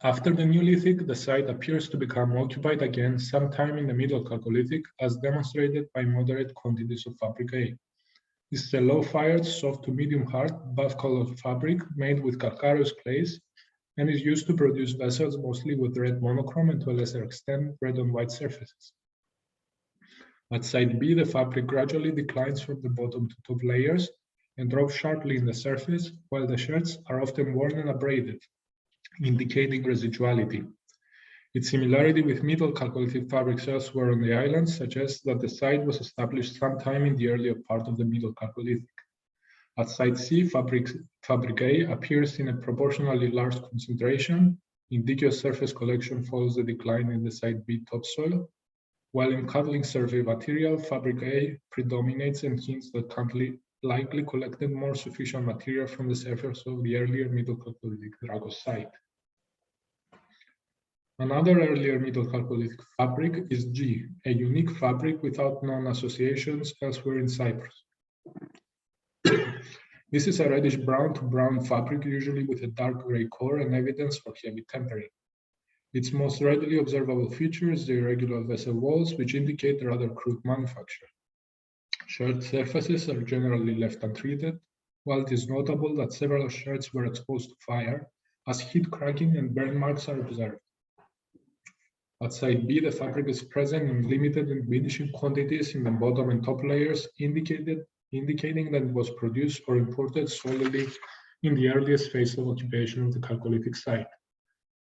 After the Neolithic, the site appears to become occupied again sometime in the Middle Chalcolithic, as demonstrated by moderate quantities of fabric A. This is a low-fired, soft to medium-hard, buff-colored fabric made with calcareous clays and is used to produce vessels mostly with red monochrome and to a lesser extent red on white surfaces. At site B, the fabric gradually declines from the bottom to top layers and drops sharply in the surface, while the sherds are often worn and abraded, indicating residuality. Its similarity with Middle Chalcolithic fabrics elsewhere on the island suggests that the site was established sometime in the earlier part of the Middle Chalcolithic. At site C, fabric A appears in a proportionally large concentration. Indigenous surface collection follows the decline in the site B topsoil, while in Catling survey material, fabric A predominates and hints that Catling likely collected more sufficient material from the surface of the earlier Middle Chalcolithic Drakos site. Another earlier Middle Chalcolithic fabric is G, a unique fabric without known associations elsewhere in Cyprus. This is a reddish-brown to brown fabric, usually with a dark gray core and evidence for heavy tempering. Its most readily observable feature is the irregular vessel walls, which indicate rather crude manufacture. Sherd surfaces are generally left untreated, while it is notable that several sherds were exposed to fire, as heat cracking and burn marks are observed. At site B, the fabric is present in limited and diminishing quantities in the bottom and top layers, indicating that it was produced or imported solely in the earliest phase of occupation of the Chalcolithic site.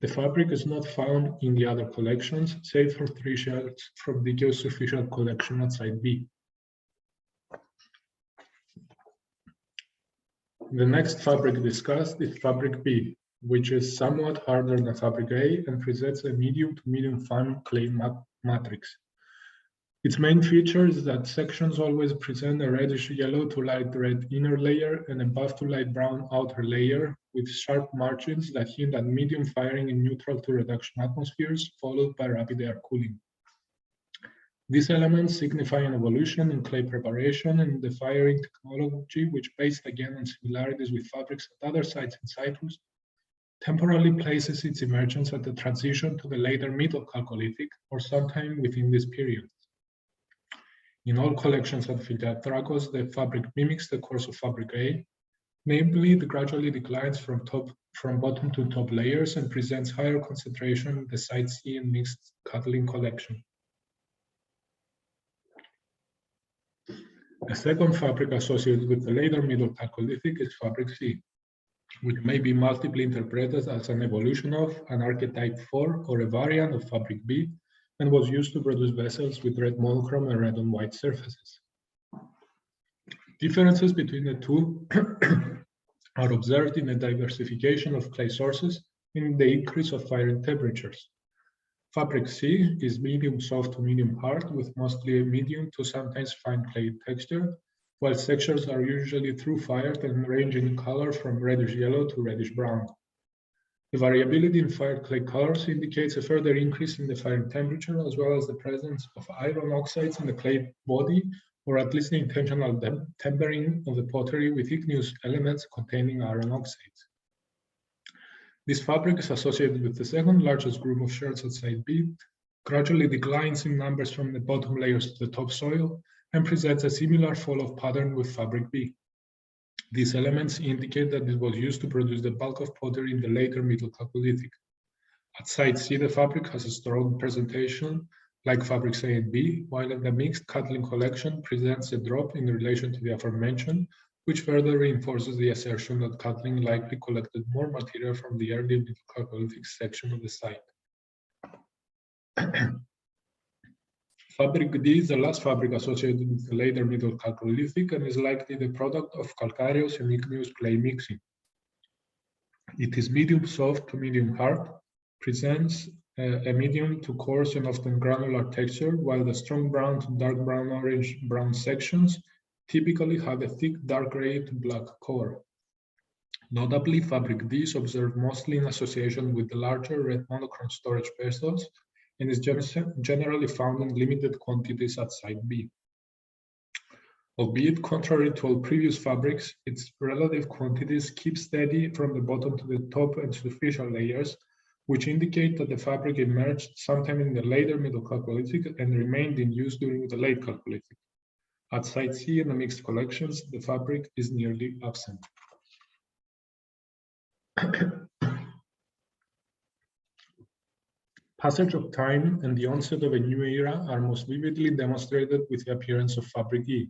The fabric is not found in the other collections, save for 3 sherds from Dikaios' official collection at site B. The next fabric discussed is fabric B, which is somewhat harder than fabric A and presents a medium to medium fine clay matrix. Its main feature is that sections always present a reddish yellow to light red inner layer and a buff to light brown outer layer with sharp margins that hint at medium firing in neutral to reduction atmospheres, followed by rapid air cooling. These elements signify an evolution in clay preparation and the firing technology, which, based again on similarities with fabrics at other sites in Cyprus, temporarily places its emergence at the transition to the later Middle Chalcolithic or sometime within this period. In all collections at Philia-Drakos, the fabric mimics the course of fabric A, namely it gradually declines from bottom to top layers and presents higher concentration in the site C and mixed Catling collection. A second fabric associated with the later Middle Chalcolithic is fabric C, which may be multiply interpreted as an evolution of, an archetype for, or a variant of fabric B, and was used to produce vessels with red monochrome and red on white surfaces. Differences between the two are observed in the diversification of clay sources and in the increase of firing temperatures. Fabric C is medium soft to medium hard with mostly a medium to sometimes fine clay texture, while sections are usually through fired and range in color from reddish yellow to reddish brown. The variability in fired clay colors indicates a further increase in the firing temperature, as well as the presence of iron oxides in the clay body, or at least the intentional tempering of the pottery with igneous elements containing iron oxides. This fabric is associated with the second largest group of sherds at site B, gradually declines in numbers from the bottom layers to the topsoil, and presents a similar fall-off pattern with fabric B. These elements indicate that it was used to produce the bulk of pottery in the later Middle Chalcolithic. At site C, the fabric has a strong presentation, like fabrics A and B, while in the mixed Catling collection presents a drop in relation to the aforementioned, which further reinforces the assertion that Catling likely collected more material from the early Middle Chalcolithic section of the site. Fabric D is the last fabric associated with the later Middle Chalcolithic and is likely the product of calcareous and igneous clay mixing. It is medium soft to medium hard, presents a medium to coarse and often granular texture, while the strong brown to dark brown orange brown sections typically have a thick dark gray to black core. Notably, fabric D is observed mostly in association with the larger red monochrome storage vessels and is generally found in limited quantities at Site B. Albeit contrary to all previous fabrics, its relative quantities keep steady from the bottom to the top and superficial layers, which indicate that the fabric emerged sometime in the later Middle Chalcolithic and remained in use during the Late Chalcolithic. At Site C in the mixed collections, the fabric is nearly absent. Passage of time and the onset of a new era are most vividly demonstrated with the appearance of fabric E,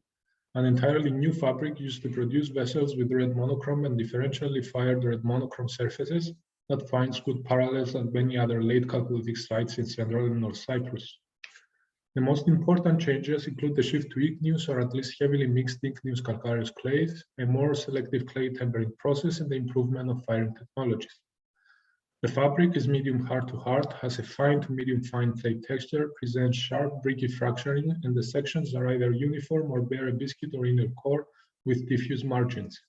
an entirely new fabric used to produce vessels with red monochrome and differentially fired red monochrome surfaces that finds good parallels at many other late Chalcolithic sites in Central and North Cyprus. The most important changes include the shift to igneous or at least heavily mixed igneous calcareous clays, a more selective clay tempering process, and the improvement of firing technologies. The fabric is medium hard to hard, has a fine to medium fine clay texture, presents sharp bricky fracturing, and the sections are either uniform or bear a biscuit or inner core with diffuse margins.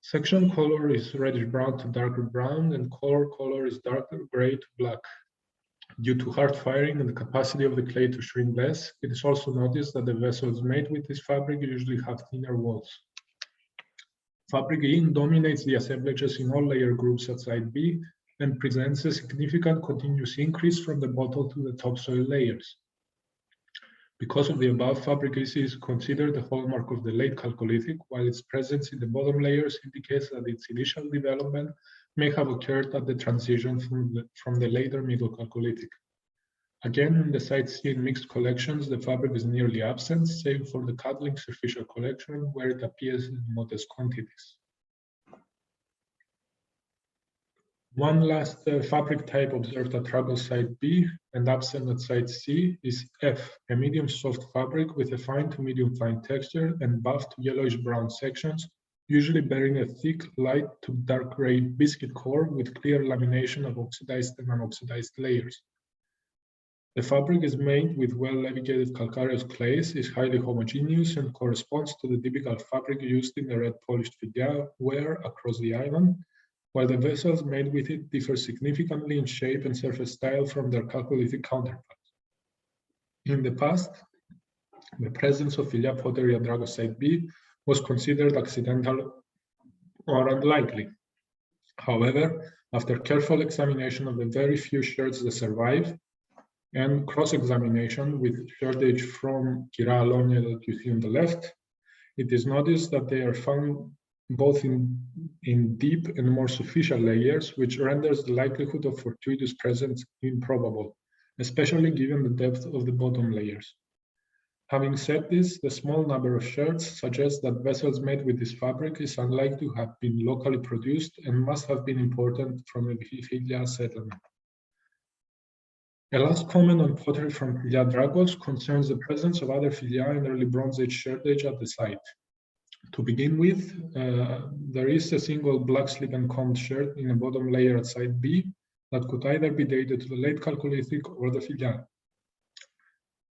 Section color is reddish brown to darker brown, and color is darker gray to black. Due to hard firing and the capacity of the clay to shrink less, it is also noticed that the vessels made with this fabric usually have thinner walls. Fabric E dominates the assemblages in all layer groups at Site B and presents a significant continuous increase from the bottom to the topsoil layers. Because of the above, fabric E is considered the hallmark of the Late Chalcolithic, while its presence in the bottom layers indicates that its initial development may have occurred at the transition from the later Middle Chalcolithic. Again, in the Site C and mixed collections, the fabric is nearly absent, save for the Catling superficial collection, where it appears in modest quantities. One last fabric type observed at Tragos Site B and absent at Site C is F, a medium soft fabric with a fine to medium fine texture and buff to yellowish brown sections, usually bearing a thick, light to dark gray biscuit core with clear lamination of oxidized and unoxidized layers. The fabric is made with well-levigated calcareous clays, is highly homogeneous, and corresponds to the typical fabric used in the red polished Philia ware across the island, while the vessels made with it differ significantly in shape and surface style from their Chalcolithic counterparts. In the past, the presence of Philia pottery at Drakos Site B was considered accidental or unlikely. However, after careful examination of the very few sherds that survive, and cross-examination with sherdage from Kira Alonia that you see on the left, it is noticed that they are found both in deep and more superficial layers, which renders the likelihood of fortuitous presence improbable, especially given the depth of the bottom layers. Having said this, the small number of sherds suggests that vessels made with this fabric is unlikely to have been locally produced and must have been imported from a Philia settlement. A last comment on pottery from Philia-Drakos concerns the presence of other Philia and early Bronze Age sherdage at the site. To begin with, there is a single black slip and combed sherd in the bottom layer at Site B that could either be dated to the Late Chalcolithic or the Philia.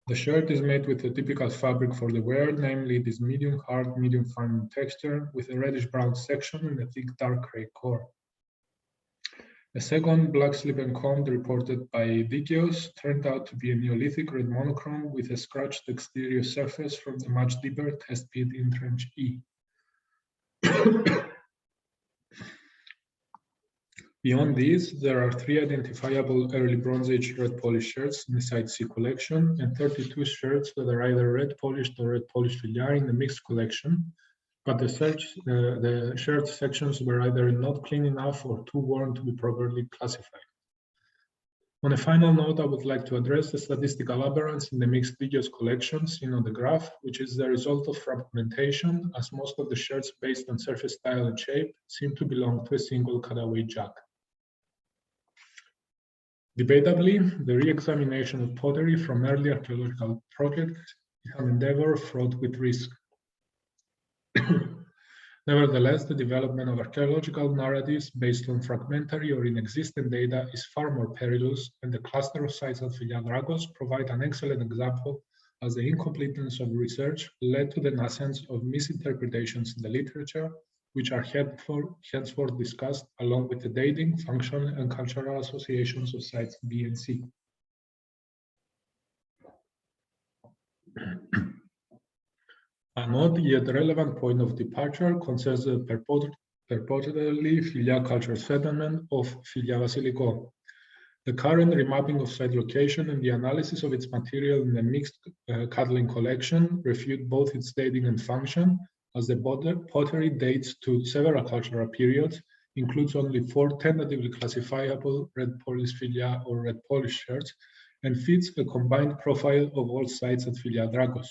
The sherd is made with a typical fabric for the wear, namely it is medium hard, medium fine in texture, with a reddish brown section and a thick dark gray core. A second black slip and combed reported by Dikaios turned out to be a Neolithic red monochrome with a scratched exterior surface from the much deeper test pit in trench E. Beyond these, there are 3 identifiable early Bronze Age red polished sherds in the Site C collection and 32 sherds that are either red polished or red polished Philia in the mixed collection, but the sherd sections were either not clean enough or too worn to be properly classified. On a final note, I would like to address the statistical aberrance in the mixed Dikaios collection seen on the graph, which is the result of fragmentation, as most of the sherds based on surface style and shape seem to belong to a single cutaway jack. Debatably, the re-examination of pottery from early archaeological projects is an endeavor fraught with risk. Nevertheless, the development of archaeological narratives based on fragmentary or inexistent data is far more perilous, and the cluster of sites at Philia-Drakos provide an excellent example, as the incompleteness of research led to the nascence of misinterpretations in the literature, which are henceforth discussed along with the dating, function, and cultural associations of sites B and C. An odd yet relevant point of departure concerns the purportedly Philia culture settlement of Philia-Vasiliko. The current remapping of site location and the analysis of its material in the mixed Catling collection refute both its dating and function, as the pottery dates to several cultural periods, includes only 4 tentatively classifiable red Polish Philia or red Polish sherds, and fits a combined profile of all sites at Philia-Drakos.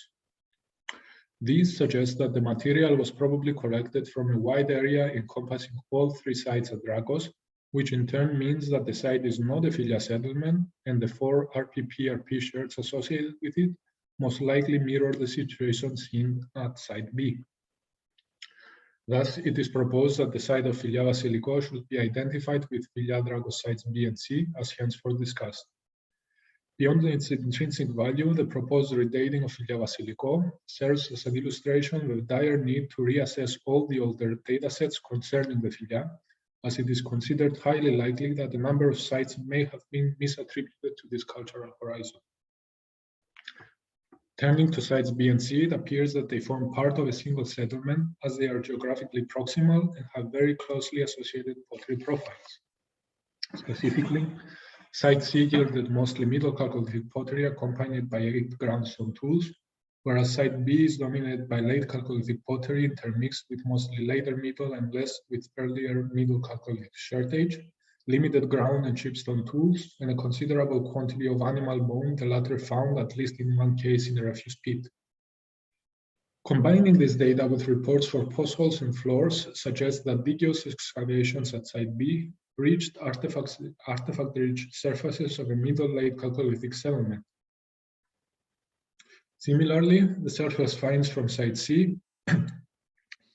These suggest that the material was probably collected from a wide area encompassing all 3 sites at Drakos, which in turn means that the site is not a Philia settlement, and the 4 RP-PRP sherds associated with it most likely mirror the situation seen at site B. Thus, it is proposed that the site of Philia-Vasiliko should be identified with Philia-Drakos sites B and C, as henceforth discussed. Beyond its intrinsic value, the proposed redating of Philia-Vasiliko serves as an illustration of the dire need to reassess all the older datasets concerning the Philia, as it is considered highly likely that a number of sites may have been misattributed to this cultural horizon. Turning to sites B and C, it appears that they form part of a single settlement, as they are geographically proximal and have very closely associated pottery profiles. Specifically, site C yielded mostly Middle Chalcolithic pottery accompanied by 8 groundstone tools, whereas site B is dominated by Late Chalcolithic pottery intermixed with mostly later Middle and less with earlier Middle Chalcolithic sherd age, limited ground and chipstone tools, and a considerable quantity of animal bone, the latter found at least in 1 case in a refuse pit. Combining this data with reports for postholes and floors suggests that Dikaios excavations at site B reached artifact-rich surfaces of a Middle-Late Chalcolithic settlement. Similarly, the surface finds from site C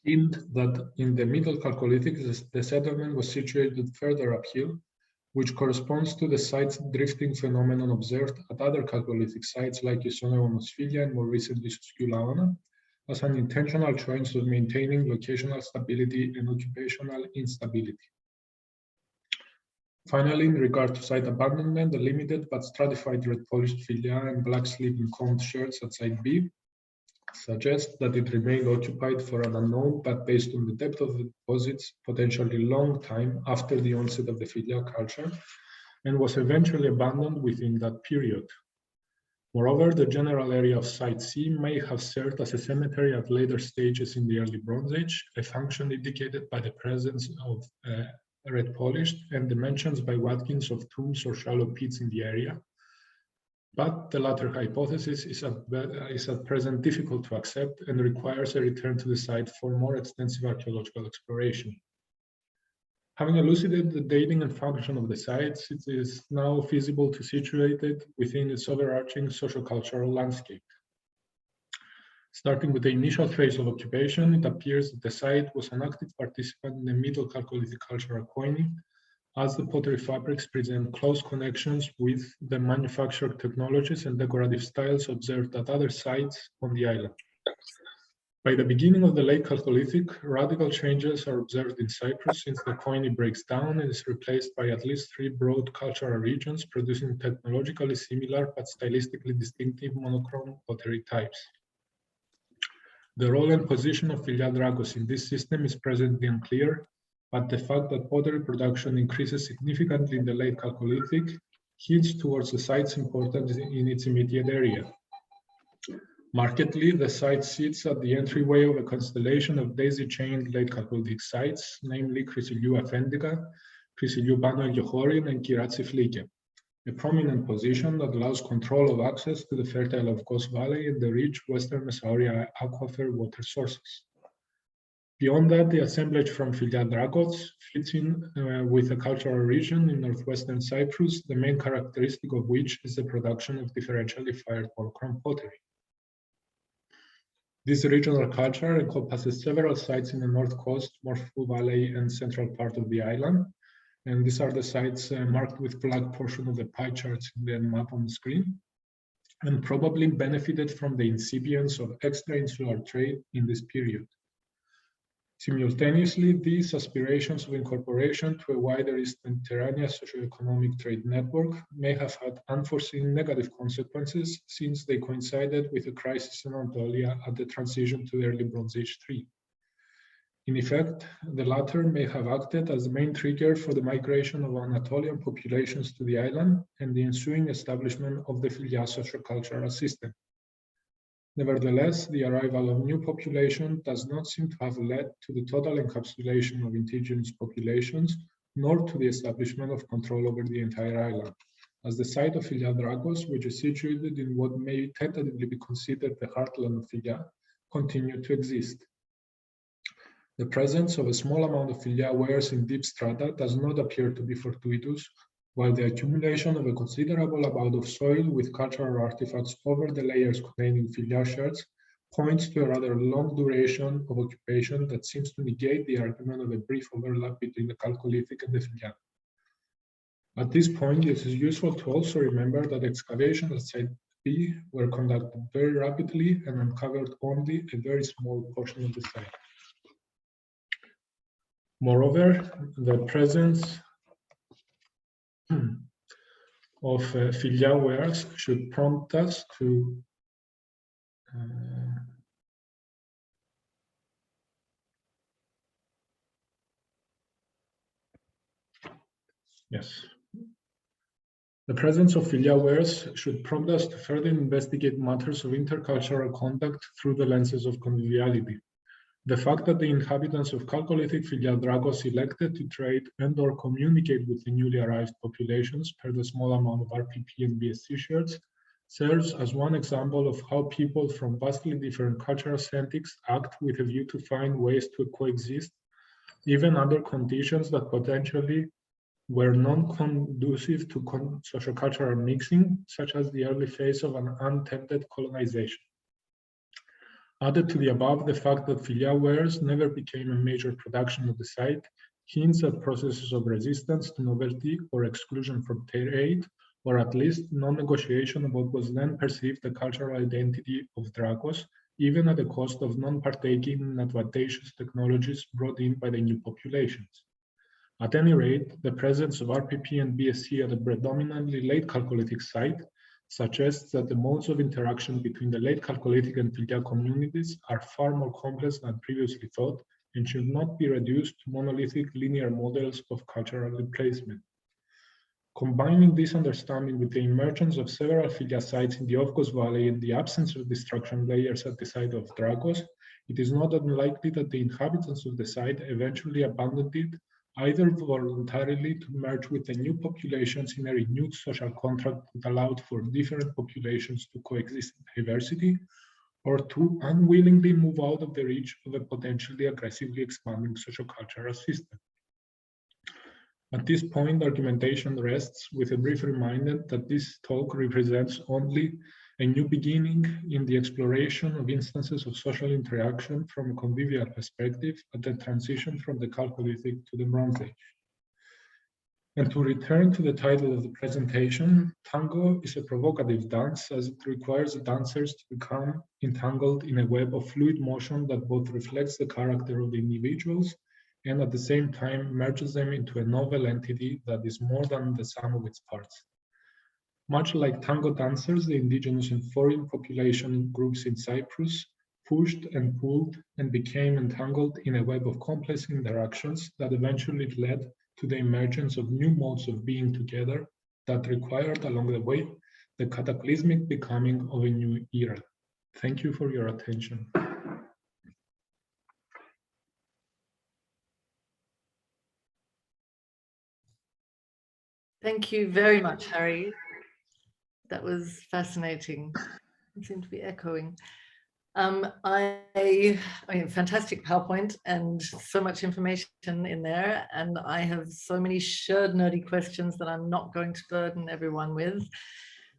hint that in the Middle Chalcolithic, the settlement was situated further uphill, which corresponds to the site's drifting phenomenon observed at other Chalcolithic sites like Philia and more recently Socio-cultural, as an intentional choice of maintaining locational stability and occupational instability. Finally, in regard to site abandonment, the limited but stratified red polished Philia and black sleeping combed sherds at site B suggest that it remained occupied for an unknown, but based on the depth of the deposits, potentially long time after the onset of the Philia culture, and was eventually abandoned within that period. Moreover, the general area of site C may have served as a cemetery at later stages in the early Bronze Age, a function indicated by the presence of red polished and the mentions by Watkins of tombs or shallow pits in the area. But the latter hypothesis is at present difficult to accept and requires a return to the site for more extensive archaeological exploration. Having elucidated the dating and function of the sites, it is now feasible to situate it within its overarching socio-cultural landscape. Starting with the initial phase of occupation, it appears that the site was an active participant in the Middle Chalcolithic cultural coining, as the pottery fabrics present close connections with the manufactured technologies and decorative styles observed at other sites on the island. By the beginning of the Late Chalcolithic, radical changes are observed in Cyprus since the coining breaks down and is replaced by at least 3 broad cultural regions producing technologically similar but stylistically distinctive monochrome pottery types. The role and position of Philia-Drakos in this system is presently unclear, but the fact that pottery production increases significantly in the Late Chalcolithic hints towards the site's importance in its immediate area. Markedly, the site sits at the entryway of a constellation of daisy-chained Late Chalcolithic sites, namely Chrysiliou Afendika, Chrysiliou Pano Eliochorin, and Kiratsi Flike, a prominent position that allows control of access to the fertile Of Valley and the rich Western Messauria aquifer water sources. Beyond that, the assemblage from Philia-Drakos fits in with a cultural region in northwestern Cyprus, the main characteristic of which is the production of differentially fired monochrome pottery. This regional culture encompasses several sites in the north coast, Morpho Valley, and central part of the island. And these are the sites marked with black portion of the pie charts in the map on the screen, and probably benefited from the incipience of extra-insular trade in this period. Simultaneously, these aspirations of incorporation to a wider East Mediterranean socio-economic trade network may have had unforeseen negative consequences since they coincided with a crisis in Anatolia at the transition to the Early Bronze Age III. In effect, the latter may have acted as the main trigger for the migration of Anatolian populations to the island and the ensuing establishment of the Philia socio-cultural system. Nevertheless, the arrival of new population does not seem to have led to the total encapsulation of indigenous populations, nor to the establishment of control over the entire island, as the site of Philia-Drakos, which is situated in what may tentatively be considered the heartland of Philia, continued to exist. The presence of a small amount of Philia wares in deep strata does not appear to be fortuitous, while the accumulation of a considerable amount of soil with cultural artifacts over the layers containing Philia sherds points to a rather long duration of occupation that seems to negate the argument of a brief overlap between the Chalcolithic and the Philia. At this point, it is useful to also remember that excavations at Site B were conducted very rapidly and uncovered only a very small portion of the site. Moreover, the presence of Philia wares should prompt us to The presence of Philia wares should prompt us to further investigate matters of intercultural contact through the lenses of conviviality. The fact that the inhabitants of Chalcolithic Philia-Drakos elected to trade and/or communicate with the newly arrived populations per the small amount of RPP and BSC sherds serves as one example of how people from vastly different cultural settings act with a view to find ways to coexist, even under conditions that potentially were non-conducive to socio-cultural mixing, such as the early phase of an untended colonization. Added to the above, the fact that Philia wares never became a major production of the site hints at processes of resistance to novelty or exclusion from trade, or at least non-negotiation of what was then perceived the cultural identity of Drakos, even at the cost of non-partaking in advantageous technologies brought in by the new populations. At any rate, the presence of RPP and BSC at a predominantly late Chalcolithic site suggests that the modes of interaction between the late Chalcolithic and Philia communities are far more complex than previously thought and should not be reduced to monolithic linear models of cultural replacement. Combining this understanding with the emergence of several Philia sites in the Ofkos Valley and the absence of destruction layers at the site of Drakos, it is not unlikely that the inhabitants of the site eventually abandoned it, either voluntarily to merge with the new populations in a renewed social contract that allowed for different populations to coexist in diversity, or to unwillingly move out of the reach of a potentially aggressively expanding socio-cultural system. At this point, argumentation rests with a brief reminder that this talk represents only a new beginning in the exploration of instances of social interaction from a convivial perspective at the transition from the Chalcolithic to the Bronze Age. And to return to the title of the presentation, Tango is a provocative dance as it requires the dancers to become entangled in a web of fluid motion that both reflects the character of the individuals and at the same time merges them into a novel entity that is more than the sum of its parts. Much like tango dancers, the indigenous and foreign population groups in Cyprus pushed and pulled and became entangled in a web of complex interactions that eventually led to the emergence of new modes of being together that required along the way the cataclysmic becoming of a new era. Thank you for your attention. Thank you very much, Harry. That was fascinating. It seemed to be echoing. I mean, fantastic PowerPoint and so much information in there. And I have so many shared nerdy questions that I'm not going to burden everyone with.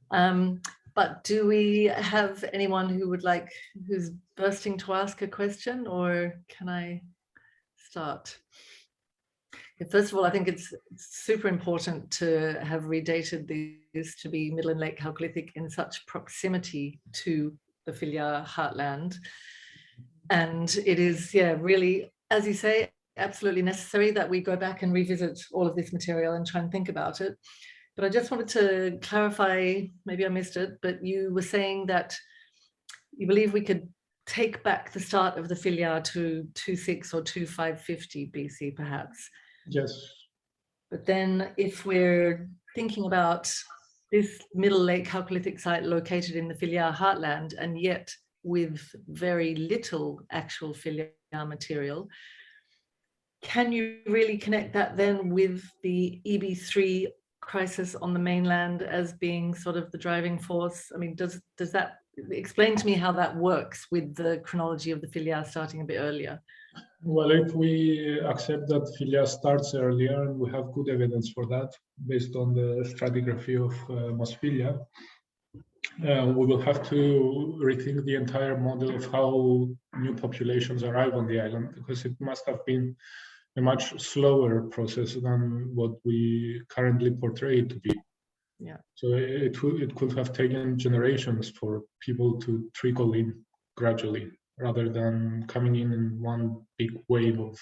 But do we have anyone who would like, who's bursting to ask a question, or can I start? First of all, I think it's super important to have redated these to be Middle and Late Chalcolithic in such proximity to the Philia heartland. And it is, yeah, really as you say, absolutely necessary that we go back and revisit all of this material and try and think about it. But I just wanted to clarify, maybe I missed it, but you were saying that you believe we could take back the start of the Philia to 26 or 2550 BC, perhaps. Yes. But then if we're thinking about this middle late Chalcolithic site located in the Philia heartland, and yet with very little actual Philia material, can you really connect that then with the EB3 crisis on the mainland as being sort of the driving force? I mean, does that explain to me how that works with the chronology of the Philia starting a bit earlier? Well, if we accept that Philia starts earlier, and we have good evidence for that based on the stratigraphy of most Philia, we will have to rethink the entire model of how new populations arrive on the island, because it must have been a much slower process than what we currently portray it to be. Yeah. So it could have taken generations for people to trickle in gradually, rather than coming in one big wave of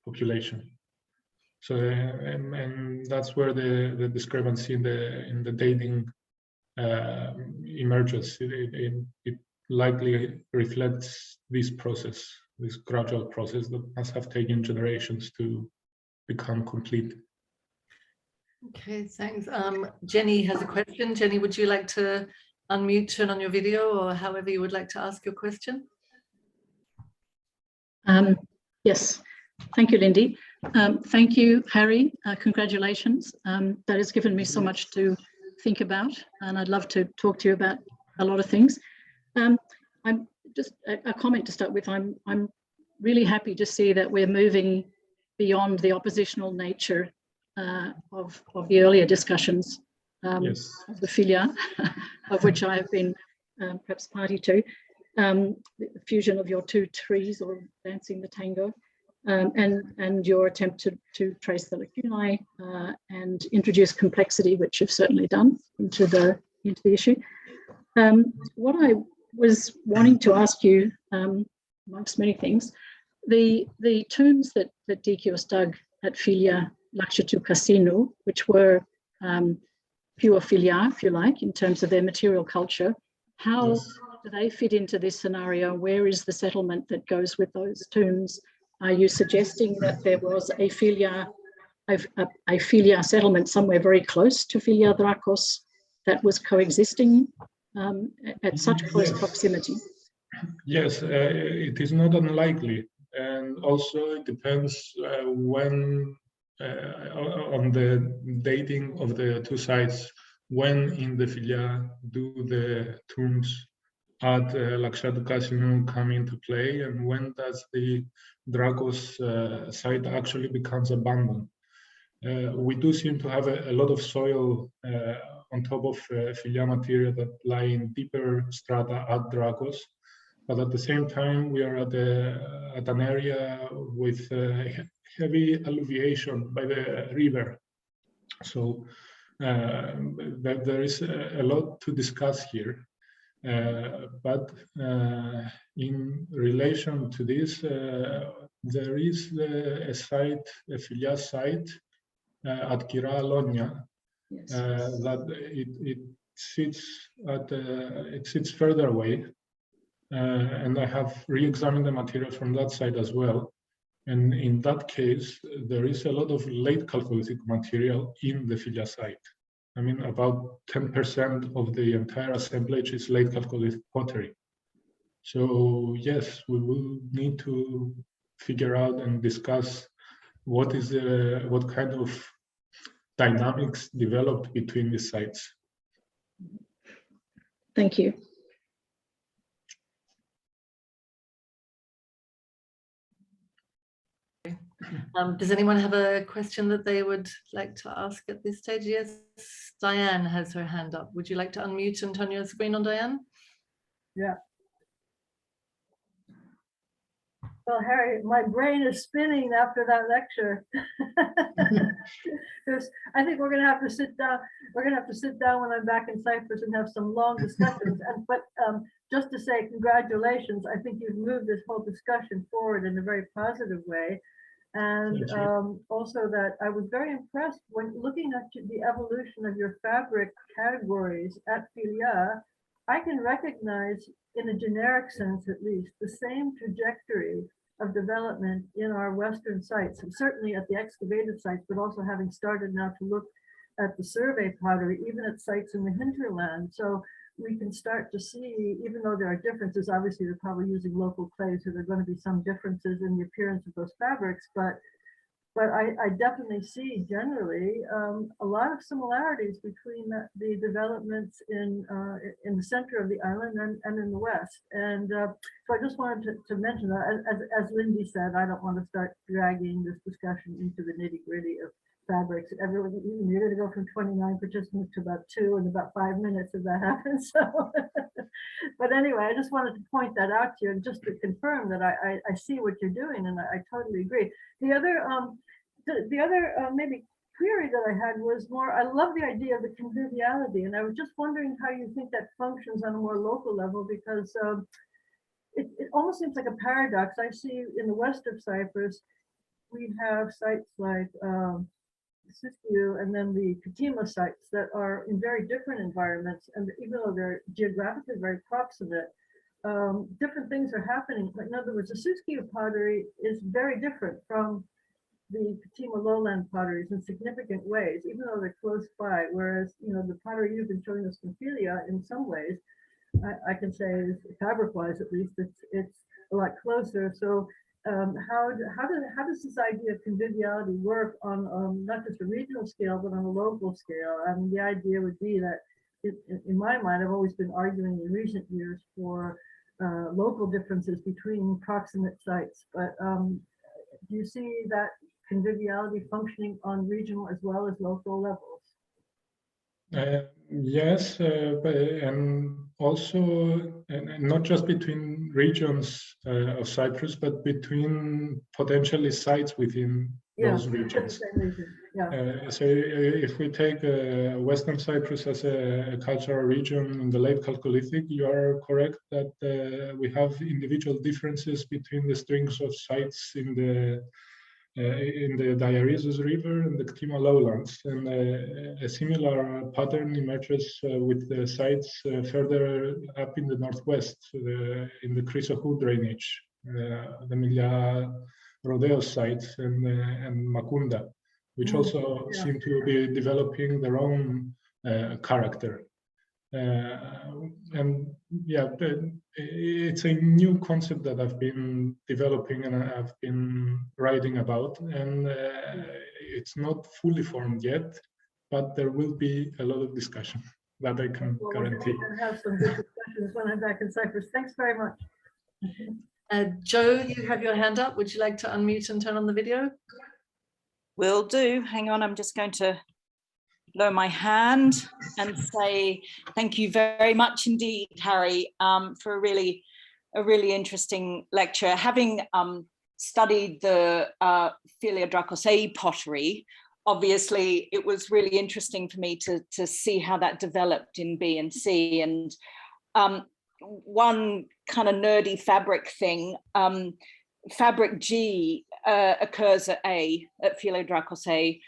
population. So and that's where the discrepancy in the dating emerges. It likely reflects this process, this gradual process that must have taken generations to become complete. Okay, thanks. Jenny has a question. Jenny, would you like to unmute, turn on your video, or however you would like to ask your question? Yes, thank you, Lindy. Thank you, Harry. Congratulations. That has given me so much to think about, and I'd love to talk to you about a lot of things. I'm just a comment to start with. I'm really happy to see that we're moving beyond the oppositional nature of the earlier discussions Yes. of the Philia, of which I have been perhaps party to. The fusion of your two trees, or dancing the tango, and your attempt to trace the lacunae and introduce complexity, which you've certainly done into the issue. What I was wanting to ask you, amongst many things, the tombs that Dikaios dug at Philia-Drakos, which were pure Philia, if you like, in terms of their material culture, how do they fit into this scenario? Where is the settlement that goes with those tombs? Are you suggesting that there was a Philia settlement somewhere very close to Philia-Drakos that was coexisting at such close proximity? Yes, it is not unlikely, and also it depends when on the dating of the two sites. When in the Philia do the tombs at Laksadu come into play, and when does the Drakos site actually becomes abandoned? We do seem to have a lot of soil on top of Philia material that lie in deeper strata at Drakos, but at the same time we are at an area with heavy alluviation by the river. So there is a lot to discuss here. But in relation to this, there is a site, a Philia site at Kira-Alonia, Yes. that it sits further away, and I have re-examined the material from that side as well. And in that case, there is a lot of late Chalcolithic material in the Philia site. I mean, about 10% of the entire assemblage is late Chalcolithic pottery. So yes, we will need to figure out and discuss what kind of dynamics developed between these sites. Thank you. Does anyone have a question that they would like to ask at this stage? Yes, Diane has her hand up. Would you like to unmute and turn your screen on, Diane? Yeah. Well, Harry, my brain is spinning after that lecture. Because I think we're going to have to sit down. We're going to have to sit down when I'm back in Cyprus and have some long discussions. But just to say congratulations. I think you've moved this whole discussion forward in a very positive way. And also that I was very impressed when looking at the evolution of your fabric categories at Philia. I can recognize, in a generic sense at least, the same trajectory of development in our Western sites, and certainly at the excavated sites, but also having started now to look at the survey pottery, even at sites in the hinterland. So we can start to see, even though there are differences, obviously they're probably using local clay, so there are going to be some differences in the appearance of those fabrics, but I definitely see generally a lot of similarities between the developments in the center of the island and in the west. And so I just wanted to mention that, as Lindy said, I don't want to start dragging this discussion into the nitty gritty of fabrics. Everyone, you're going to go from 29 participants to about 2 in about 5 minutes if that happens. So, but anyway, I just wanted to point that out to you, and just to confirm that I see what you're doing, and I totally agree. The other maybe query that I had was more, I love the idea of the conviviality, and I was just wondering how you think that functions on a more local level, because it almost seems like a paradox. I see in the west of Cyprus, we have sites like Siskiou and then the Katima sites that are in very different environments, and even though they're geographically very proximate, different things are happening. Like, in other words, the Siskiou pottery is very different from the Katima lowland potteries in significant ways, even though they're close by. Whereas, you know, the pottery you've been showing us from Philia, in some ways, I can say, is fabric-wise at least, it's a lot closer. So how does this idea of conviviality work on not just a regional scale, but on a local scale? I mean, the idea would be that, in my mind, I've always been arguing in recent years for local differences between proximate sites. But do you see that conviviality functioning on regional as well as local levels? Yes, and also, and not just between regions of Cyprus, but between potentially sites within those regions. So if we take Western Cyprus as a cultural region in the late Chalcolithic, you are correct that we have individual differences between the strings of sites in the Diarizos River and the Katima lowlands, and a similar pattern emerges with the sites further up in the northwest, in the Chrysochou drainage, the Milia Rodeos sites and Makunda, which also seem to be developing their own character. And yeah, it's a new concept that I've been developing and I've been writing about, and it's not fully formed yet, but there will be a lot of discussion that I can guarantee. We're going to have some good discussions when I'm back in Cyprus. Thanks very much. Joe, you have your hand up. Would you like to unmute and turn on the video? Will do. Hang on, I'm just going to lower my hand and say thank you very much indeed, Harry, for a really interesting lecture. Having studied the Philia-Drakos A pottery, obviously it was really interesting for me to see how that developed in B and C. And one kind of nerdy fabric thing, fabric G occurs at A, at Philia-Drakos A.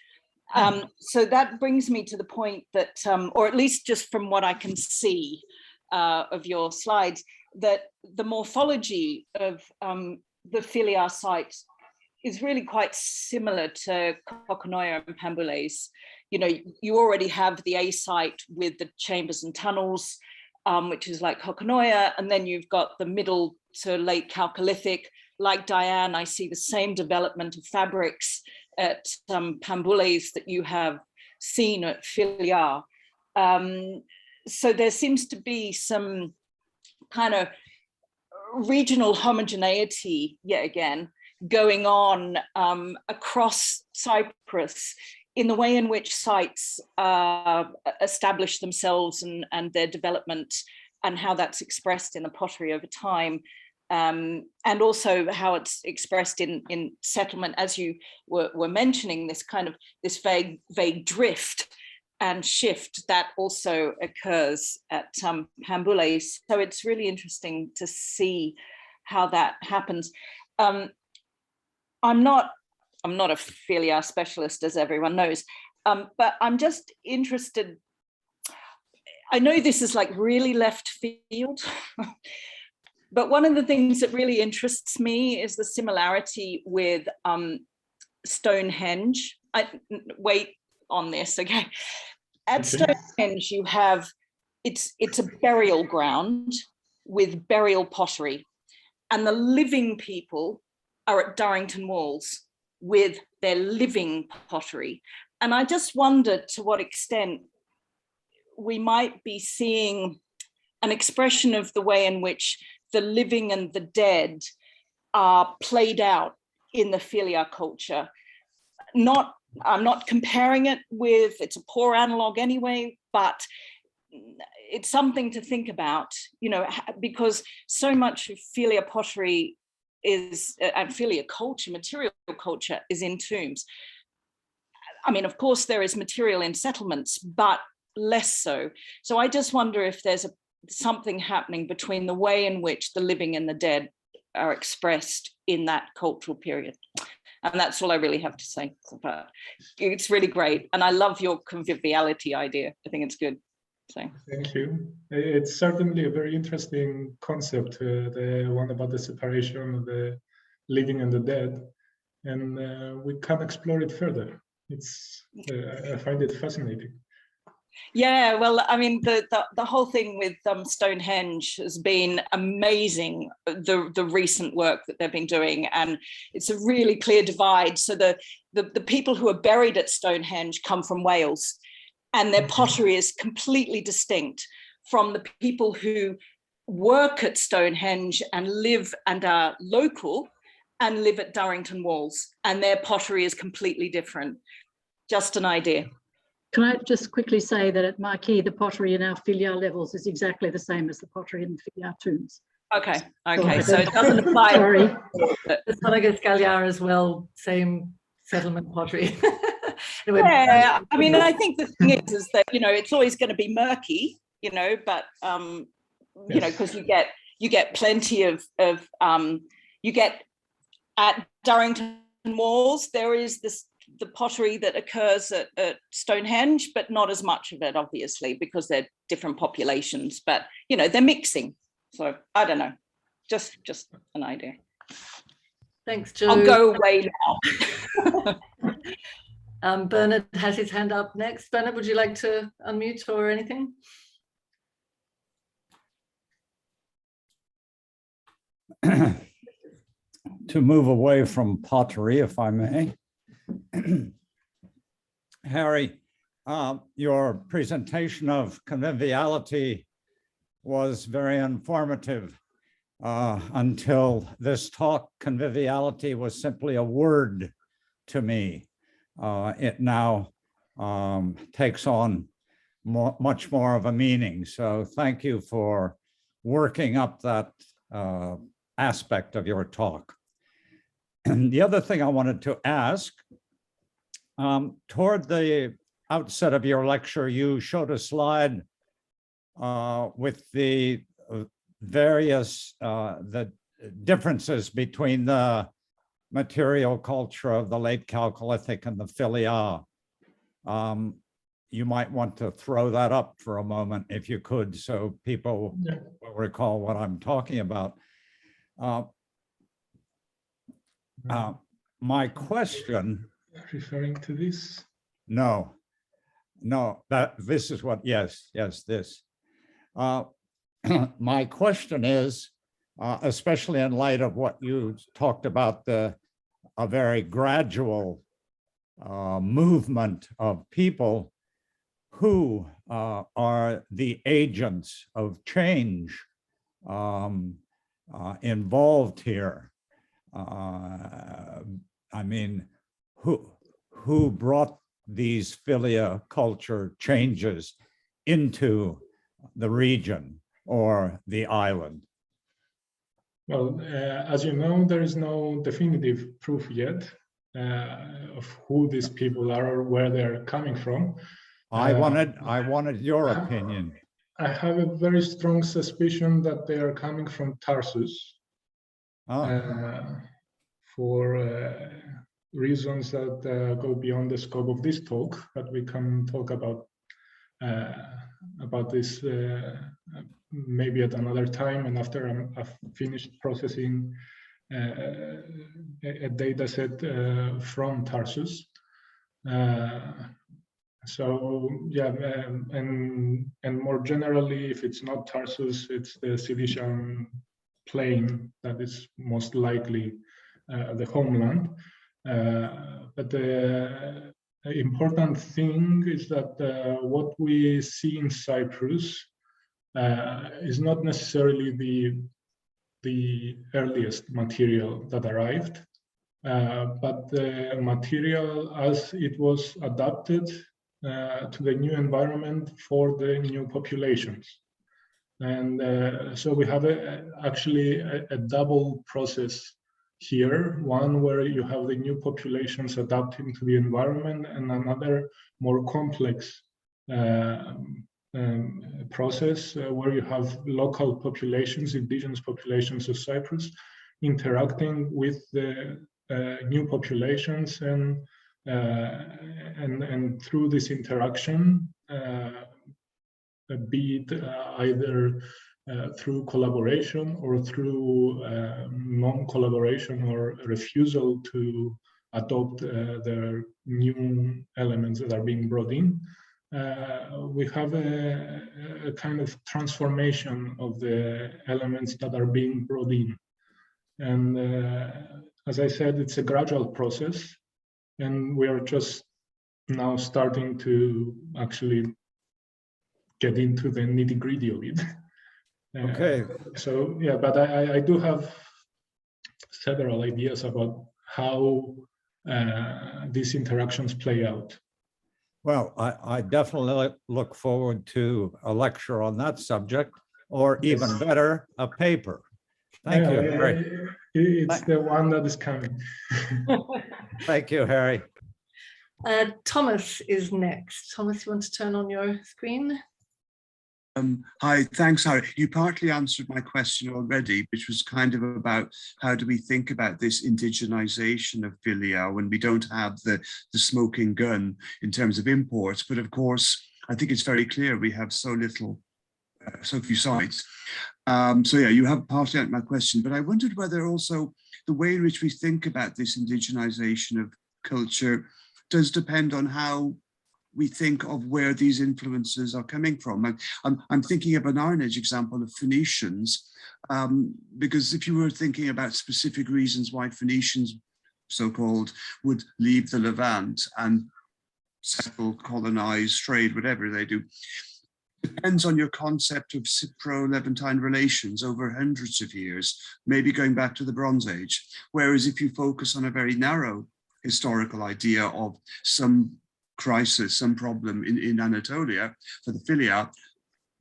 So that brings me to the point that, or at least just from what I can see of your slides, that the morphology of the Philia site is really quite similar to Kokonoia and Pamboules. You know, you already have the A site with the chambers and tunnels, which is like Kokonoia, and then you've got the middle to late Chalcolithic. Like Diane, I see the same development of fabrics at Pamboules that you have seen at Philia. So there seems to be some kind of regional homogeneity, yet again, going on across Cyprus in the way in which sites establish themselves and their development, and how that's expressed in the pottery over time. And also how it's expressed in settlement, as you were mentioning, this kind of this vague drift. and shift that also occurs at Pambule. So it's really interesting to see how that happens. I'm not a Philia specialist, as everyone knows, but I'm just interested. I know this is like really left field, but one of the things that really interests me is the similarity with Stonehenge. Wait on this, okay? At Stonehenge, you have, it's a burial ground with burial pottery, and the living people are at Durrington Walls with their living pottery. And I just wondered to what extent we might be seeing an expression of the way in which the living and the dead are played out in the Philia culture. I'm not comparing it with, it's a poor analog anyway, but it's something to think about, you know, because so much of Philia pottery is, and Philia culture, material culture, is in tombs. I mean, of course, there is material in settlements, but less so. So I just wonder if there's something happening between the way in which the living and the dead are expressed in that cultural period. And that's all I really have to say. But it's really great. And I love your conviviality idea. I think it's good. So. Thank you. It's certainly a very interesting concept, the one about the separation of the living and the dead. And we can explore it further. I find it fascinating. Yeah, well, I mean, the whole thing with Stonehenge has been amazing, the recent work that they've been doing, and it's a really clear divide. So the people who are buried at Stonehenge come from Wales, and their pottery is completely distinct from the people who work at Stonehenge and live and are local and live at Durrington Walls, and their pottery is completely different. Just an idea. Can I just quickly say that at Marquis, the pottery in our Philia levels is exactly the same as the pottery in the Philia tombs. Okay, so it doesn't apply. Sorry. It's not like Scagliar as well, same settlement pottery. Anyway, yeah, I mean, I think the thing is that, you know, it's always going to be murky, you know, but, you know, because you get plenty of you get at Durrington Walls, there is the pottery that occurs at Stonehenge, but not as much of it, obviously, because they're different populations, but, you know, they're mixing. So I don't know, just an idea. Thanks, Jo. I'll go away now. Bernard has his hand up next. Bernard, would you like to unmute or anything? To move away from pottery, if I may. Harry, your presentation of conviviality was very informative. Until this talk, conviviality was simply a word to me. It now takes on much more of a meaning. So thank you for working up that aspect of your talk. And the other thing I wanted to ask, toward the outset of your lecture, you showed a slide with the various the differences between the material culture of the late Chalcolithic and the Philia. You might want to throw that up for a moment if you could, so people will recall what I'm talking about. My question. Referring to this? No, this is what, yes, this. My question is, especially in light of what you talked about, a very gradual movement of people, who are the agents of change involved here? I mean, who brought these Philia culture changes into the region or the island? Well, as you know, there is no definitive proof yet of who these people are or where they're coming from. I wanted your opinion. I have a very strong suspicion that they are coming from Tarsus. For reasons that go beyond the scope of this talk, but we can talk about this maybe at another time, and after I've finished processing a data set from Tarsus. So yeah, and more generally, if it's not Tarsus, it's the Cilician plain that is most likely the homeland. But the important thing is that what we see in Cyprus is not necessarily the earliest material that arrived, but the material as it was adapted to the new environment for the new populations. And so we have actually a double process here, one where you have the new populations adapting to the environment, and another more complex process where you have local populations, indigenous populations of Cyprus, interacting with the new populations, and through this interaction, be it either through collaboration or through non-collaboration or refusal to adopt the new elements that are being brought in, we have a kind of transformation of the elements that are being brought in. And as I said, it's a gradual process, and we are just now starting to actually get into the nitty-gritty of it. Okay. So yeah, but I do have several ideas about how these interactions play out. Well, I definitely look forward to a lecture on that subject, or even better, a paper. Thank you, Harry. It's the one that is coming. Thank you, Harry. Thomas is next. Thomas, you want to turn on your screen? Hi, thanks, Harry. You partly answered my question already, which was kind of about how do we think about this indigenization of Philia when we don't have the smoking gun in terms of imports. But of course, I think it's very clear we have so few sites. So yeah, you have partly answered my question, but I wondered whether also the way in which we think about this indigenization of culture does depend on how we think of where these influences are coming from. I'm thinking of an Iron Age example of Phoenicians, because if you were thinking about specific reasons why Phoenicians, so-called, would leave the Levant and settle, colonize, trade, whatever they do, depends on your concept of Cypro-Levantine relations over hundreds of years, maybe going back to the Bronze Age. Whereas if you focus on a very narrow historical idea of some crisis, some problem in Anatolia for the Philia,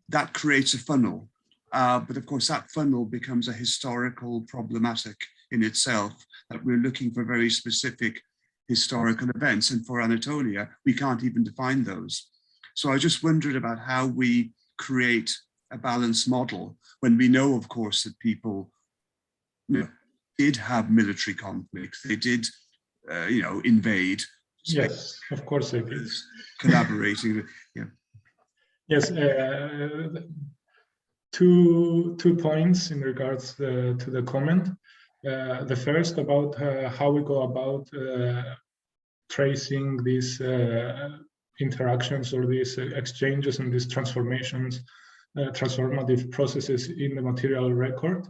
that creates a funnel. But of course, that funnel becomes a historical problematic in itself, that we're looking for very specific historical events. And for Anatolia, we can't even define those. So I just wondered about how we create a balanced model when we know, of course, that people did have military conflicts. They did, invade. Yes, of course they did. Collaborating, yeah. Yes, two points in regards to the comment. The first about how we go about tracing these interactions or these exchanges and these transformations, transformative processes in the material record.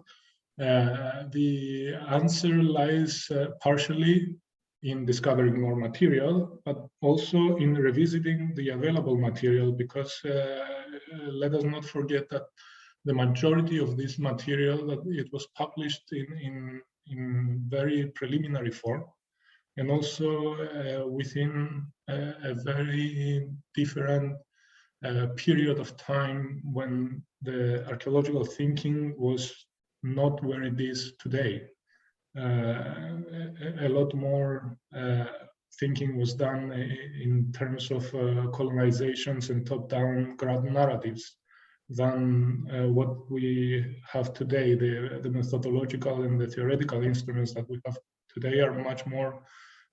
The answer lies partially in discovering more material, but also in revisiting the available material, because let us not forget that the majority of this material, that it was published in very preliminary form, and also within a very different period of time when the archaeological thinking was not where it is today. A lot more thinking was done in terms of colonizations and top-down grand narratives than what we have today. The methodological and the theoretical instruments that we have today are much more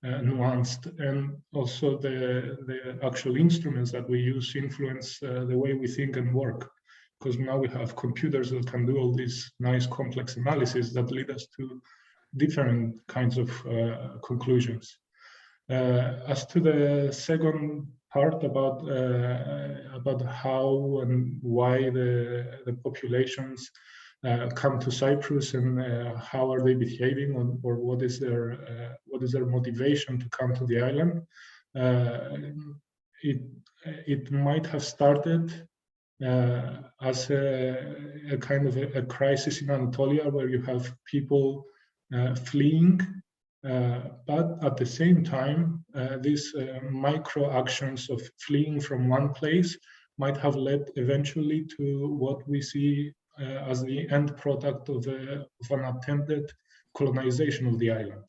nuanced, and also the actual instruments that we use influence the way we think and work, because now we have computers that can do all these nice complex analysis that lead us to different kinds of conclusions. As to the second part about how and why the populations come to Cyprus and how are they behaving, or what is their motivation to come to the island, it might have started as a kind of a crisis in Anatolia, where you have people fleeing, but at the same time, these micro actions of fleeing from one place might have led eventually to what we see as the end product of an attempted colonization of the island.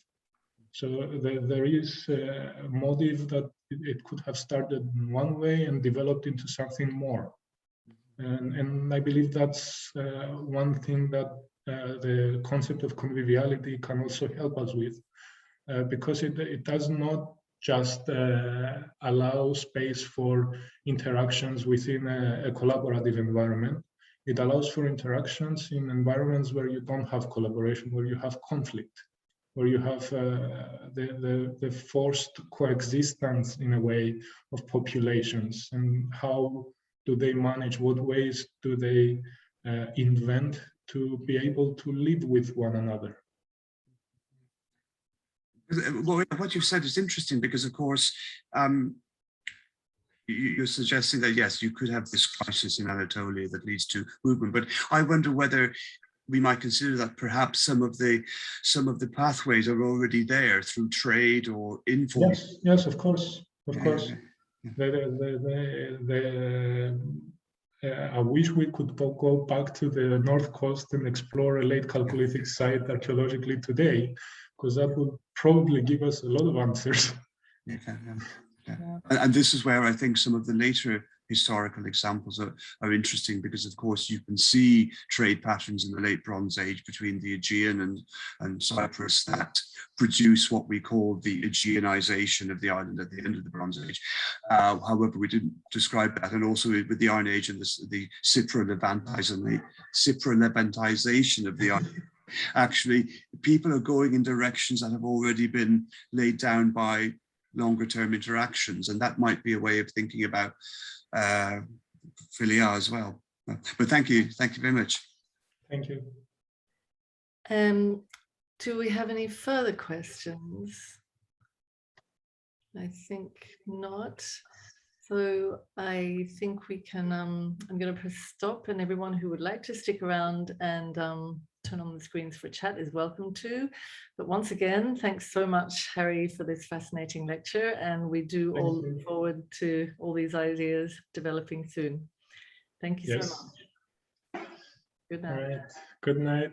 So there is a motive that it could have started in one way and developed into something more. And I believe that's one thing that the concept of conviviality can also help us with, because it does not just allow space for interactions within a collaborative environment. It allows for interactions in environments where you don't have collaboration, where you have conflict, where you have the forced coexistence, in a way, of populations, and how do they manage, what ways do they invent to be able to live with one another. Well, what you've said is interesting, because of course you're suggesting that yes, you could have this crisis in Anatolia that leads to movement, but I wonder whether we might consider that perhaps some of the pathways are already there through trade or informal. Yes, of course. I wish we could go back to the north coast and explore a late Chalcolithic site archaeologically today, because that would probably give us a lot of answers. And this is where I think some of the later historical examples are interesting, because of course you can see trade patterns in the late Bronze Age between the Aegean and Cyprus that produce what we call the Aegeanization of the island at the end of the Bronze Age. However, we didn't describe that, and also with the Iron Age and the Cypro-Levantization of the island. Actually, people are going in directions that have already been laid down by longer term interactions, and that might be a way of thinking about Philia as well. But thank you very much. Thank you. Do we have any further questions? I think not. So I think we can, I'm going to press stop, and everyone who would like to stick around and turn on the screens for chat is welcome to. But once again, thanks so much, Harry, for this fascinating lecture, and we do all look forward to all these ideas developing soon. Thank you so much. Good night. All right. Good night.